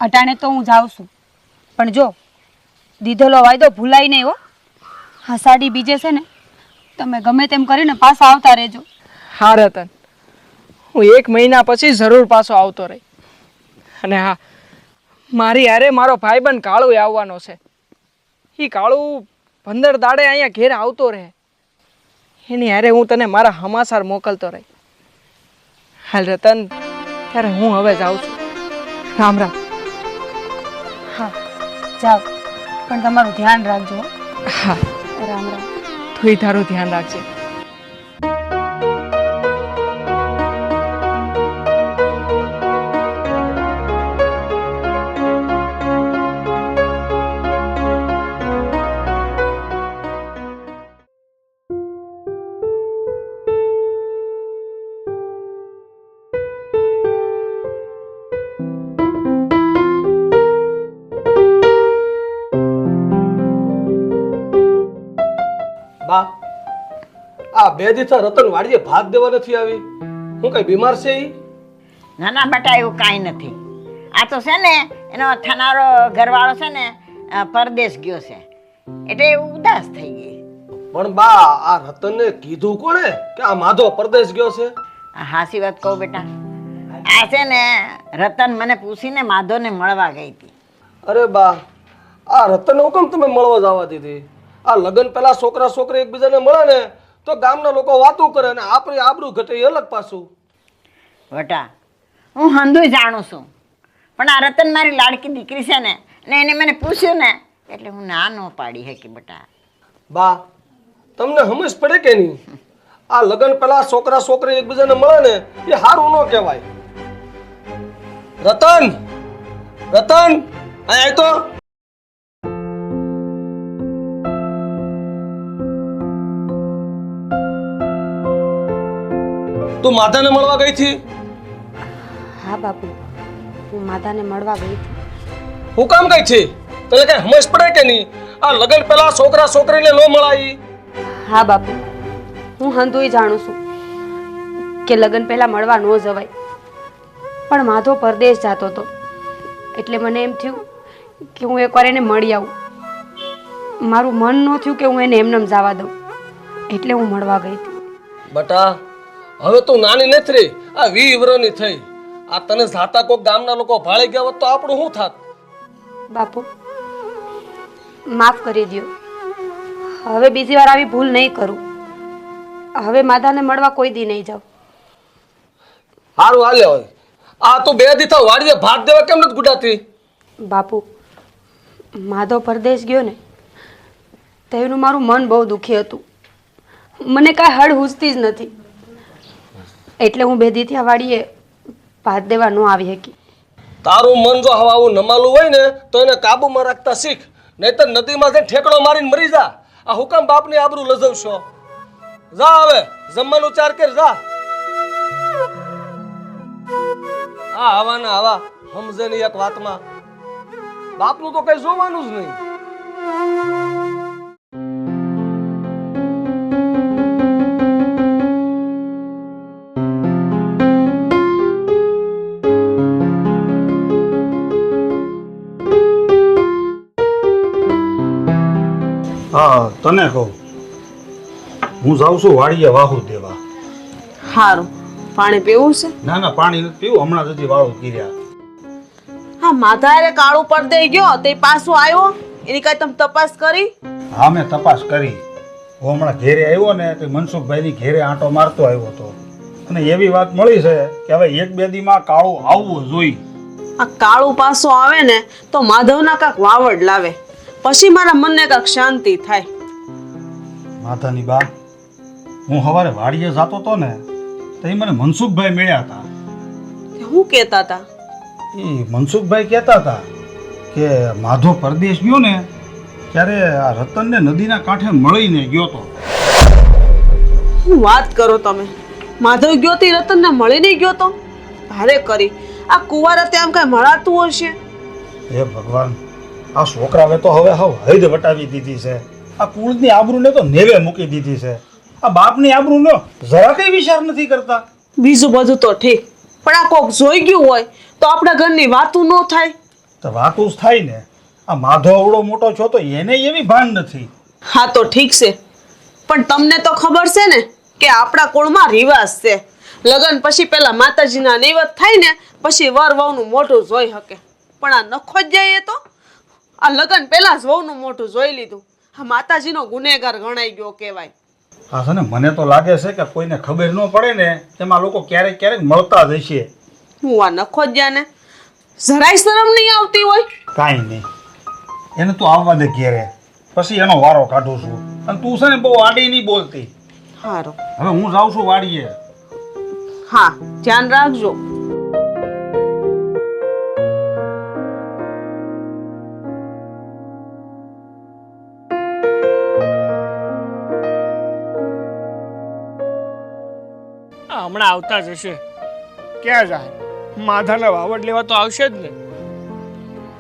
[SPEAKER 8] અટાણે તો હું જાઉં છું, પણ જો દીધેલો વાયદો ભૂલાય નહીં હો. હા, સાડી બીજે છે ને તમે ગમે તેમ કરીને પાછા આવતા રહેજો.
[SPEAKER 3] હા રતન, હું 1 મહિના પછી જરૂર પાછો આવતો રહી. અને હા, મારી હારે મારો ભાઈબંધ કાળુ આવવાનો છે. એ કાળુ 15 દાડે અહીંયા ઘેર આવતો રહે. એની હારે હું તને મારા સમાચાર મોકલતો રહી. હાલ રતન, ત્યારે હું હવે જાઉં છું. રામ રામ.
[SPEAKER 8] હા, જાઓ, પણ તમારું ધ્યાન રાખજો.
[SPEAKER 3] હા,
[SPEAKER 8] રામ રામ.
[SPEAKER 3] તું તારું ધ્યાન રાખજે.
[SPEAKER 6] બા, આ 2 દિવસથી રતન વાડીએ ભાત દેવા નથી આવી. હું કઈ બીમાર છે ઈ?
[SPEAKER 9] ના ના બેટા, એવું કાંઈ નથી. આ તો છે ને એનો થનારો ઘરવાળો છે ને પરદેશ ગયો છે એટલે એવું ઉદાસ થઈ ગઈ.
[SPEAKER 6] પણ બા, આ રતનને કીધું કોણે કે આ માધવ પરદેશ ગયો છે?
[SPEAKER 9] હાસી વાત કહું બેટા, આ છે ને રતન મને પૂછીને માધવને મળવા ગઈ હતી.
[SPEAKER 6] અરે બા, આ રતન હુકમ તમે મળવા જવા દીધી? આ લગ્ન પહેલા છોકરા છોકરી એકબીજાને મળે ને તો ગામના લોકો વાતું કરે અને આપણી આબરૂ ઘટે એ અલગ પાછું.
[SPEAKER 9] બેટા, હું હંધુય જાણું છું, પણ આ રતન મારી લાડકી દીકરી છે ને એને મને પૂછ્યું ને એટલે હું ના ન પાડી શકી બેટા.
[SPEAKER 6] બા, તમને સમજ પડે કે નહીં? આ લગ્ન પહેલા છોકરા છોકરી એકબીજાને મળે ને એ સારું ન કહેવાય. રતન, રતન, અહીં તો તું માતાને મળવા ગઈ હતી?
[SPEAKER 8] હા બાપુ, હું માતાને મળવા ગઈ હતી.
[SPEAKER 6] હું કામ ગઈ છે? તને કઈ સમજ પડે કે નહીં? આ લગ્ન પહેલા છોકરા છોકરીને ન મળાય.
[SPEAKER 8] હા બાપુ, હું હંધુય જાણું છું કે લગ્ન પહેલા મળવા ન જવાય, પણ માધવ પરદેશ જતો હતો એટલે મને એમ થયું કે હું એકવાર એને મળી આવું. મારું મન ન થયું કે હું એને એમનેમ જવા દઉં એટલે હું મળવા ગઈ હતી.
[SPEAKER 6] બટા, હવે તું નાની નથી રહી, આ 20 વર્ષની થઈ. આ તને જાતા કોક ગામના લોકો ભાળી ગયા હોત તો આપણું શું થાત?
[SPEAKER 8] બાપુ, માફ કરી દો. હવે બીજી વાર આવી ભૂલ નહીં કરું. હવે માધાને મળવા કોઈ દી નહીં જાઉં.
[SPEAKER 6] સારું, હાલે હવે. આ તું 2 દિવસ વાડીએ ભાત દેવા કેમ નથી ગુડાતી?
[SPEAKER 8] બાપુ, માધવ પરદેશ ગયો ને તેનું મારું મન બહુ દુખી હતું. મને કાંઈ હળ હુજતી જ નથી એટલે હું 2 દિવસથી આ વાડીએ ભાત દેવા ન આવી શકી.
[SPEAKER 6] તારું મન જો હવે આવું નમાલું હોય ને તો એને કાબુમાં રાખતા શીખ, નહીતર નદીમાં જઈને ઠેકડો મારીને મરી જા. આ હુકમ બાપની આબરૂ લજવશો? જા હવે જમવાનું ચાર કર જા. આ આવા ને આવા સમજે ની એક વાતમાં બાપનું તો કઈ જોવાનું જ નહીં.
[SPEAKER 5] હા, તને કહું, હું જાઉં છું વાડીએ વાહુ દેવા.
[SPEAKER 7] સારું, પાણી પીવું છે?
[SPEAKER 5] ના ના, પાણી નથી પીવું, હમણાં જ હજી વાળું કર્યા.
[SPEAKER 7] હા, માધારે કાળું પડદે ગયો તે પાછો આવ્યો, એની કઈ તમે તપાસ કરી?
[SPEAKER 5] હા, મેં તપાસ કરી. હું હમણાં ઘેરે આવ્યો ને તો મનસુખભાઈની ઘેરે આંટો મારતો આવ્યો હતો, અને એવી વાત મળી છે કે હવે 1-2 દીમાં કાળું આવવું જોઈએ.
[SPEAKER 7] આ કાળું પાછો આવે ને તો માધવના કાંક વાવડ લાવે, પછી મારા મનને કાંક શાંતિ થાય.
[SPEAKER 5] માતાની બા, હું સવારે વાડીએ જતો હતો ને તો એ મને મનસુખભાઈ મળ્યા હતા.
[SPEAKER 7] શું કહેતા હતા?
[SPEAKER 5] એ મનસુખભાઈ કહેતા હતા કે માધવ પરદેશ ગયો ને ત્યારે આ રતનને નદીના કાંઠે મળીને ગયો તો.
[SPEAKER 7] શું વાત કરો તમે? માધવ ગયો તે રતનને મળીને ગયો તો? ભારે કરી, આ કુંવારા ત્યાં કઈ મળાતું હશે?
[SPEAKER 5] હે ભગવાન, આ છોકરાએ તો હવે હદ વટાવી દીધી છે. આ કુળની આબરૂને તો નેવે મૂકી દીધી છે. આ બાપની આબરૂનો જરા કઈ વિચાર નથી કરતા.
[SPEAKER 7] બીજું બધું તો ઠીક, પણ આ કોક જોઈ ગયું હોય તો આપણા ઘરની વાતું ન થાય?
[SPEAKER 5] તો વાતું જ થાય ને. આ માધવ અવડો મોટો છો તો એને એવી ભાન નથી.
[SPEAKER 7] હા તો ઠીક છે, પણ તમને તો ખબર છે ને કે આપણા કુળમાં રિવાજ છે, લગ્ન પછી પેલા માતાજીના નૈવેદ્ય થાય ને પછી વર વહુનું મોઢું જોઈ શકે. પણ આ નખો જ જાય તો આ લગ્ન પહેલા જ વહુનું મોઢું જોઈ લીધું, આ માતાજીનો ગુનેગાર ગણાઈ ગયો કહેવાય.
[SPEAKER 5] હા છે ને, મને તો લાગે છે કે કોઈને ખબર ન પડે ને તેમાં લોકો ક્યારેક ક્યારેક મળતા જ હશે.
[SPEAKER 7] હું આ નખો જ જાને, જરાય શરમ નહીં આવતી હોય?
[SPEAKER 5] કાંઈ નહીં, એને તું આવવા દે ઘેરે, પછી એનો વારો કાઢું છું. અને તું છે ને બહુ આડી નહીં બોલતી.
[SPEAKER 7] સારું,
[SPEAKER 5] હવે હું જાઉં છું વાડીએ.
[SPEAKER 7] હા ધ્યાન રાખજો.
[SPEAKER 2] હમણાં આવતા જ હશે. ક્યાં જાય? માધાના વાવડ લેવા તો આવશે જ ને.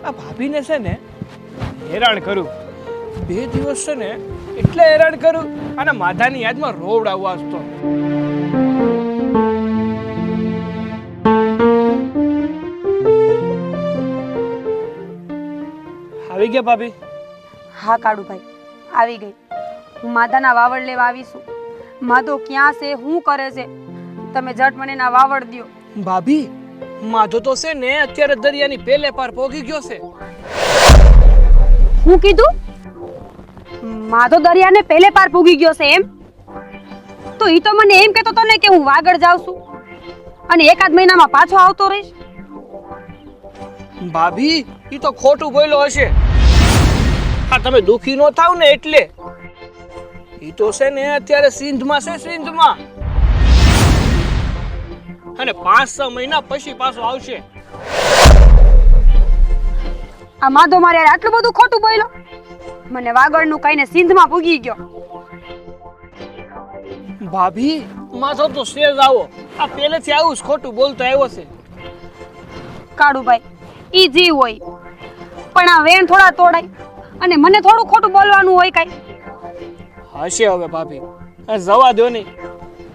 [SPEAKER 2] આ ભાભીને છે ને હેરાન કરું, 2 દિવસ છે ને એટલે હેરાન કરું, અને માધાની યાદમાં રોડ આવવા તો. આવી ગયા ભાભી?
[SPEAKER 8] હા કાળુભાઈ, આવી ગઈ. હું માધાના વાવડ લેવા આવી છું. માધો ક્યાં છે, શું કરે છે, તમે જટ મને ના વાવડ દ્યો.
[SPEAKER 2] ભાભી, માધો તો છે ને અત્યારે દરિયાની પેલે પાર પોગી ગયો છે.
[SPEAKER 8] હું કીધું? માધો દરિયાને પહેલે પાર પૂગી ગયો છે એમ? તો ઈ તો મને એમ કહેતો હતો ને કે હું વાગડ જાઉં છું અને 1-8 મહિનામાં પાછો આવતો રહીશ.
[SPEAKER 2] ભાભી, ઈ તો ખોટું બોલ્યો હશે. હા, તમે દુખી નો થાવ ને એટલે. ઈ તો છે ને અત્યારે સિંધમાં છે, સિંધમાં. અને 5-6 મહિના પછી પાછો આવશે.
[SPEAKER 8] આ માધો મારે યાર આટલું બધું ખોટું બોલ્યો? મને વાગડનું કહીને સિંધમાં પૂગી ગયો.
[SPEAKER 2] ભાભી, માથો તો સેજ આવો, આ પહેલેથી આવું જ ખોટું બોલતો આવ્યો છે.
[SPEAKER 8] કાળુભાઈ, ઈ જીવ હોય, પણ આ વેણ થોડા તોડાય અને મને થોડું ખોટું બોલવાનું હોય કાંઈ?
[SPEAKER 2] હશે હવે ભાભી, આ જવા દો નહીં.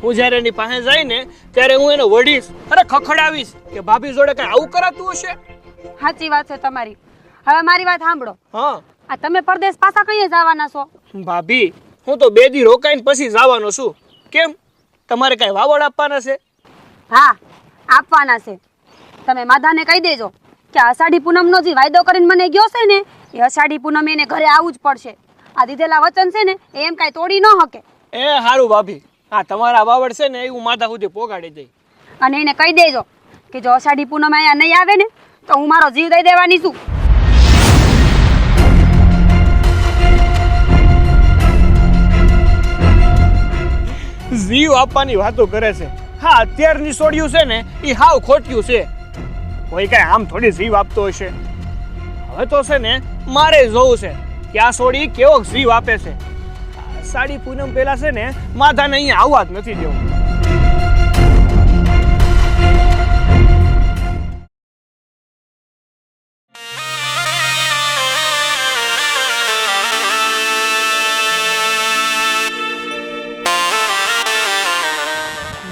[SPEAKER 2] હું જ્યારે એની પાસે જાય ને ત્યારે હું એને વઢીશ, અરે ખખડાવીશ કે ભાભી જોડે કઈ આવું કરાતું હશે.
[SPEAKER 8] સાચી વાત છે તમારી. હવે મારી વાત સાંભળો.
[SPEAKER 2] હા
[SPEAKER 8] આ તમે પરદેશ પાછા કઈ જવાના છો?
[SPEAKER 2] ભાભી, હું તો 2 દી રોકાઈને પછી જવાનો છું. કેમ, તમારે કઈ વાવડ આપવાના છે?
[SPEAKER 8] હા, આપવાના છે. તમે માધાને કહી દેજો કે અષાઢી પૂનમનો જે વાયદો કરીને મને ગયો છે ને એ અષાઢી પૂનમે એને ઘરે આવવું જ પડશે. આ દીધેલા વચન છે ને એ એમ કાંઈ તોડી ન શકે.
[SPEAKER 2] એ હારું ભાભી, હા તમારા વાવડ છે ને એ હું માથા સુધી પોગાડી દઈ.
[SPEAKER 8] અને એને કહી દેજો કે જો અષાઢી પૂનમ અહીંયા નહીં આવે ને તો હું મારો જીવ દઈ દેવાની છું.
[SPEAKER 2] જીવ આપવાની વાતો કરે છે. હા, અત્યારની સોડિયું છે ને એ હાવ ખોટ્યું છે. કોઈ કઈ આમ થોડી જીવ આપતો હશે. હવે તો છે ને મારે જોવું છે કે આ સોડી કેવો જીવ આપે છે. સાડી પૂનમ પેલા છે ને માધાને અહીંયા આવવા જ નથી દેવું.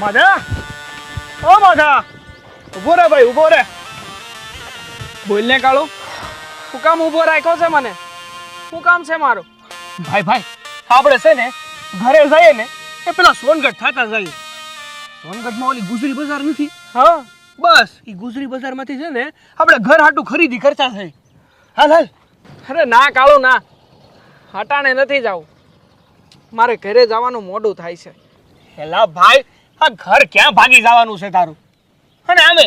[SPEAKER 2] માધા, ઓ માધા, ઉભો રે ભાઈ, ઉભો રે.
[SPEAKER 3] બોલ ને કાળુ, શું કામ ઊભો રાખ્યો છે મને? શું કામ છે મારું?
[SPEAKER 2] ભાઈ ભાઈ, આપણે છે ને ઘરે જઈએ ને એ પેલા સોનગઢ થતા જઈએ. સોનગઢમાં ઓલી ગુજરી બજાર નથી? હા, બસ એ ગુજરી બજારમાંથી છે ને આપણે ઘર હાટું ખરીદી કરતા થઈ. હાલ હાલ.
[SPEAKER 3] અરે ના કાળો ના, હટાણે નથી જાવું, મારે ઘરે જવાનું મોડું થાય છે.
[SPEAKER 2] હેલા ભાઈ, આ ઘર ક્યાં ભાગી જવાનું છે તારું? અને આમે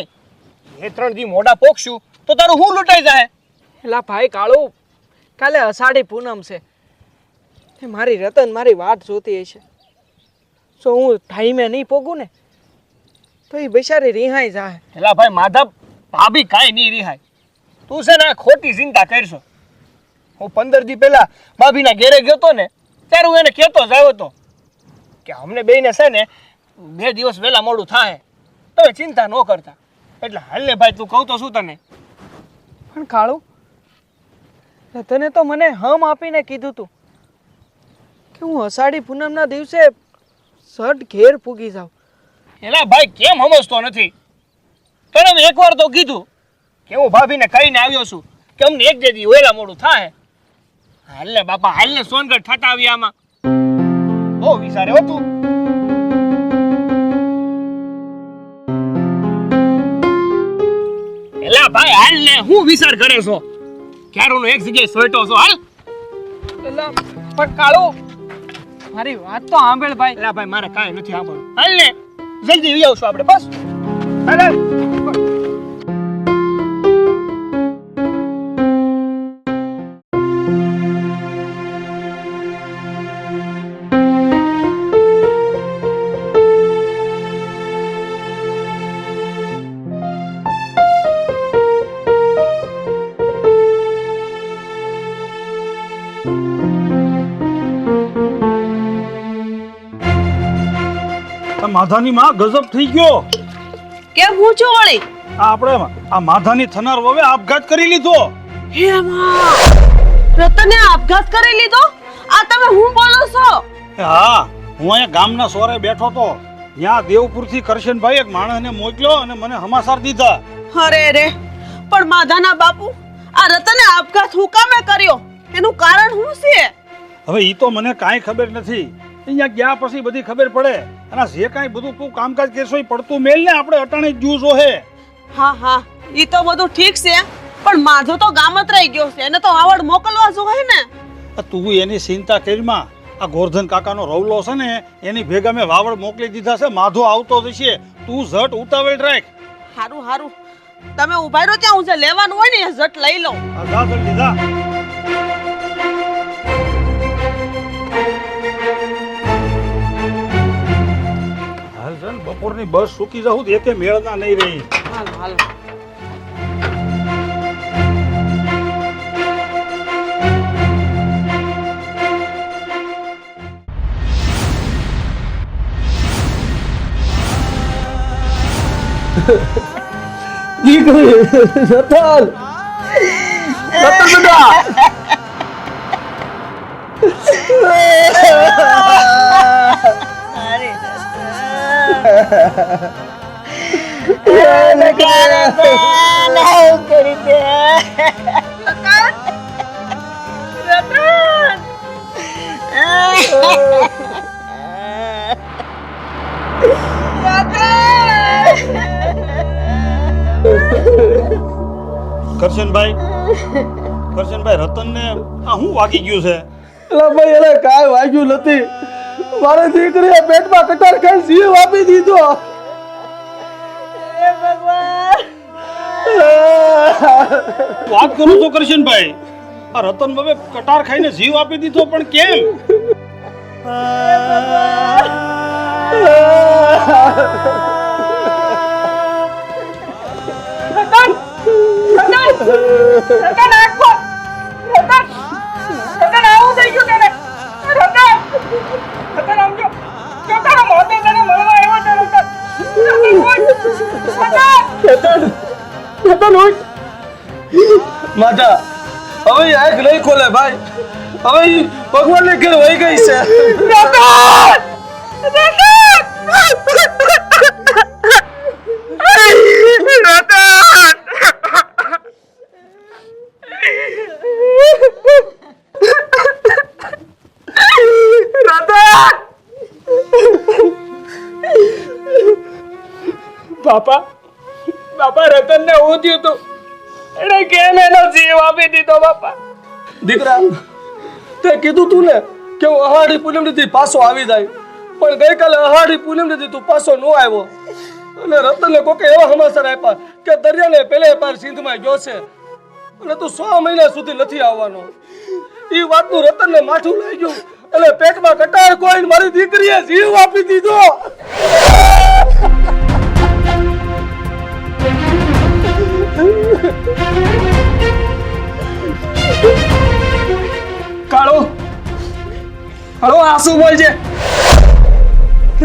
[SPEAKER 2] એ 3 દી મોડા પોકશું તો તારું હું લૂંટાઈ જાય.
[SPEAKER 3] એલા ભાઈ કાળું, કાલે અષાઢી પૂનમ છે, એ મારી રતન મારી વાટ જોતી હશે. જો હું ટાઈમે નહીં પોગું ને તો એ બિચારી રિહાઈ જાય.
[SPEAKER 2] હેલા ભાઈ માધવ, ભાભી કાંઈ નહીં રિહાય. તું છે ને આ ખોટી ચિંતા કરશો. હું 15 દી પહેલા ભાભીના ઘેરે ગયો તો ને ત્યારે હું એને કહેતો જ આવ્યો હતો કે અમને બેયને છે ને 2 દિવસ વહેલા મોડું થાય, તમે ચિંતા ન કરતા. એટલે હાલ ને ભાઈ, તું કહું તો શું તને?
[SPEAKER 3] પણ કાળું, રતને તો મને હમ આપીને કીધું તું કે હું અષાઢી પૂનમના દિવસે સટ ઘેર પૂગી જાઉં.
[SPEAKER 2] એલા ભાઈ, કેમ સમજતો નથી? તને મેં એકવાર તો કીધું કે હું ભાભીને કહીને આવ્યો છું કે અમને 1-2 દી વહેલા મોડું થાય. હાલ ને બાપા, હાલ ને સોનગઢ થતા આવી. આમાં બહુ વિચારે હો તું. એલા ભાઈ, હાલ ને હું વિચાર કરે છો? ક્યારનો એક જગ્યાએ સોઈટો છો. હાલ.
[SPEAKER 3] એલા પણ કાળું, મારી વાત તો સાંભળ ભાઈ.
[SPEAKER 2] એલા ભાઈ, મારે કાંઈ નથી સાંભળવું. હાલ ને જલ્દી આવી આવશું આપણે. બસ હાલ હાલ.
[SPEAKER 5] માધાની માં ગજબ થઈ ગયો.
[SPEAKER 7] કેમ હું છું વળી?
[SPEAKER 5] આપણે આ માધાની થનાર વવે આપઘાત કરી લીધો.
[SPEAKER 7] હે માં, રતને આપઘાત કરી લીધો? આ તમે હું બોલો છો?
[SPEAKER 5] હા, હું અહીંયા ગામના સોરે બેઠો તો, ત્યાં દેવપુરથી કરશનભાઈ એક માણસને મોકલ્યો અને મને સમાચાર દીધા.
[SPEAKER 7] અરે રે, પણ માધાના બાપુ, આ રતને આપઘાત હું કામે કર્યો? એનું કારણ શું છે?
[SPEAKER 5] હવે ઈ તો મને કાંઈ ખબર નથી. અહીંયા ગયા પછી બધી ખબર પડે. અને જે કાંઈ બધું તું કામકાજ કરશો એ પડતું મેલ ને આપણે અટાણે જ જુઓ હે.
[SPEAKER 7] હા હા, ઈ તો બધું ઠીક છે, પણ માધો તો ગામ જ રહી ગયો છે, એને તો આવડ મોકલવા જોઈએ ને.
[SPEAKER 5] તું એની ચિંતા કરીમાં. આ ગોરધન કાકાનો રવલો છે ને એની ભેગા મેં વાવડ મોકલી દીધા છે. માધો આવતો જશે, તું ઝટ ઉતાવળ રાખ.
[SPEAKER 7] હારું હારું, તમે ઉભા રહો, ત્યાં હું જે લેવાનું હોય ને એ ઝટ લઈ લઉં.
[SPEAKER 5] જા જલ્દી જા. હાલ છે ને, બપોરની બસ ચૂકી જાઉં તો એકે મેળના નહીં રહી.
[SPEAKER 7] હાલ હાલ.
[SPEAKER 6] દીકરી રતન, રતન બેટા.
[SPEAKER 5] કરશનભાઈ, રતનને આ શું વાગી ગયું છે?
[SPEAKER 6] એલા ભાઈ, એને કાંઈ વાગ્યું નથી. મારી દીકરીએ પેટમાં કટાર ખાઈ જીવ આપી દીધો.
[SPEAKER 5] વાત કરું તો કરશનભાઈ, આ રતન બાબે કટાર ખાઈને જીવ આપી દીધો, પણ કેમ?
[SPEAKER 6] માતા હવે આંખ નહીં ખોલે ભાઈ. હવે ભગવાન ને ઘેર વહી ગઈ છે.
[SPEAKER 3] બાપા બાપા રતનને હું થયું તું એને કેમ એનો જીવ આપી દીધો બાપા?
[SPEAKER 6] દીકરા તે કીધું તું ને કે હું અહાડી પૂનમ થી પાછો આવી જાય, પણ ગઈકાલે અહાડી પૂનમ થી તું પાછો ન આવ્યો અને રતનને કોકે એવા સમાચાર આપ્યા કે દરિયાને પેલે પાર સિંધમાં ગયો છે અને તું 6 મહિના સુધી નથી આવવાનો. એ વાતનું રતનને માથું લઈ ગયું એટલે પેટમાં કટાર કોઈ મારી દીકરીએ જીવ આપી દીધો.
[SPEAKER 3] કાળો કાળો આંસુ બોલજે.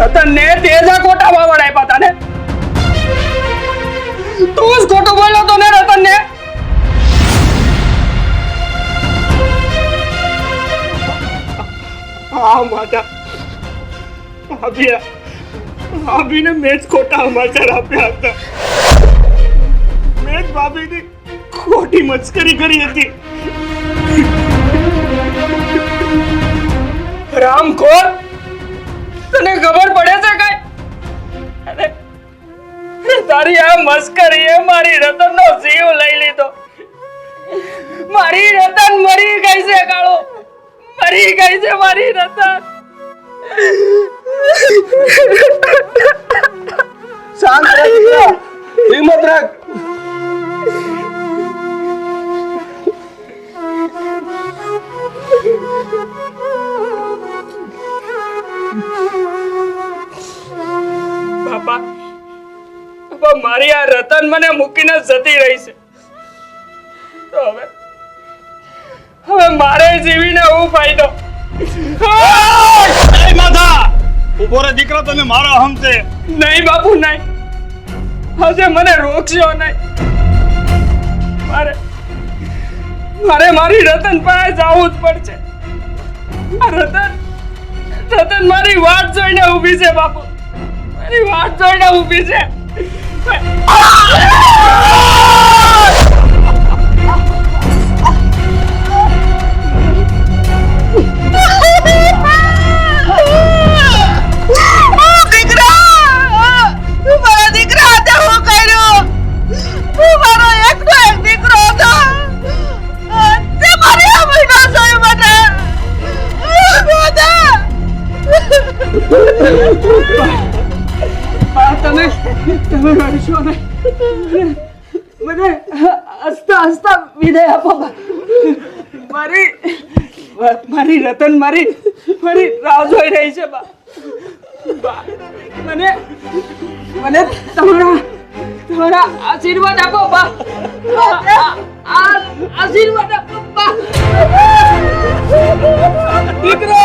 [SPEAKER 3] રતનને તેજા ખોટા વાવડ આપ્યા હતા ને? તું જ ખોટું બોલ્યો તો ને રતનને? હા માતા ભાભીને મેં જ ખોટા સમાચાર આપ્યા હતા. મેં જ ભાભીની ખોટી મસ્કરી કરી હતી. રામખોર, તને ખબર પડે છે કઈ? અરે તારી આ મસ્કરીએ મારી રતનનો જીવ લઈ લીધો. મારી રતન મરી ગઈ છે કાળો, મરી ગઈ છે મારી રતન.
[SPEAKER 6] શાંત રાખ દીકરા, હિંમત રાખ.
[SPEAKER 3] બાપા મારી આ રતન મને મૂકીને જતી રહી છે, તો હવે મારે જીવીને હું ફાયદો?
[SPEAKER 5] એ માથા ઉભો રે દીકરા, તને મારા હમ છે.
[SPEAKER 3] નહીં બાપુ નહીં, આજે મને રોકશો નહીં. મારે મારી રતન પાસે જવું જ પડશે. આ રતન મારી વાટ જોઈને ઊભી છે બાપુ, મારી વાટ જોઈને ઊભી છે. તમે રડશો ને, મને હસતા હસતા વિદાય આપો. મારી રતન મારી રાહ જોઈ રહી છે. મને તમારા આશીર્વાદ આપો બા, આશીર્વાદ આપો બા. દીકરો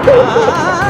[SPEAKER 10] Ah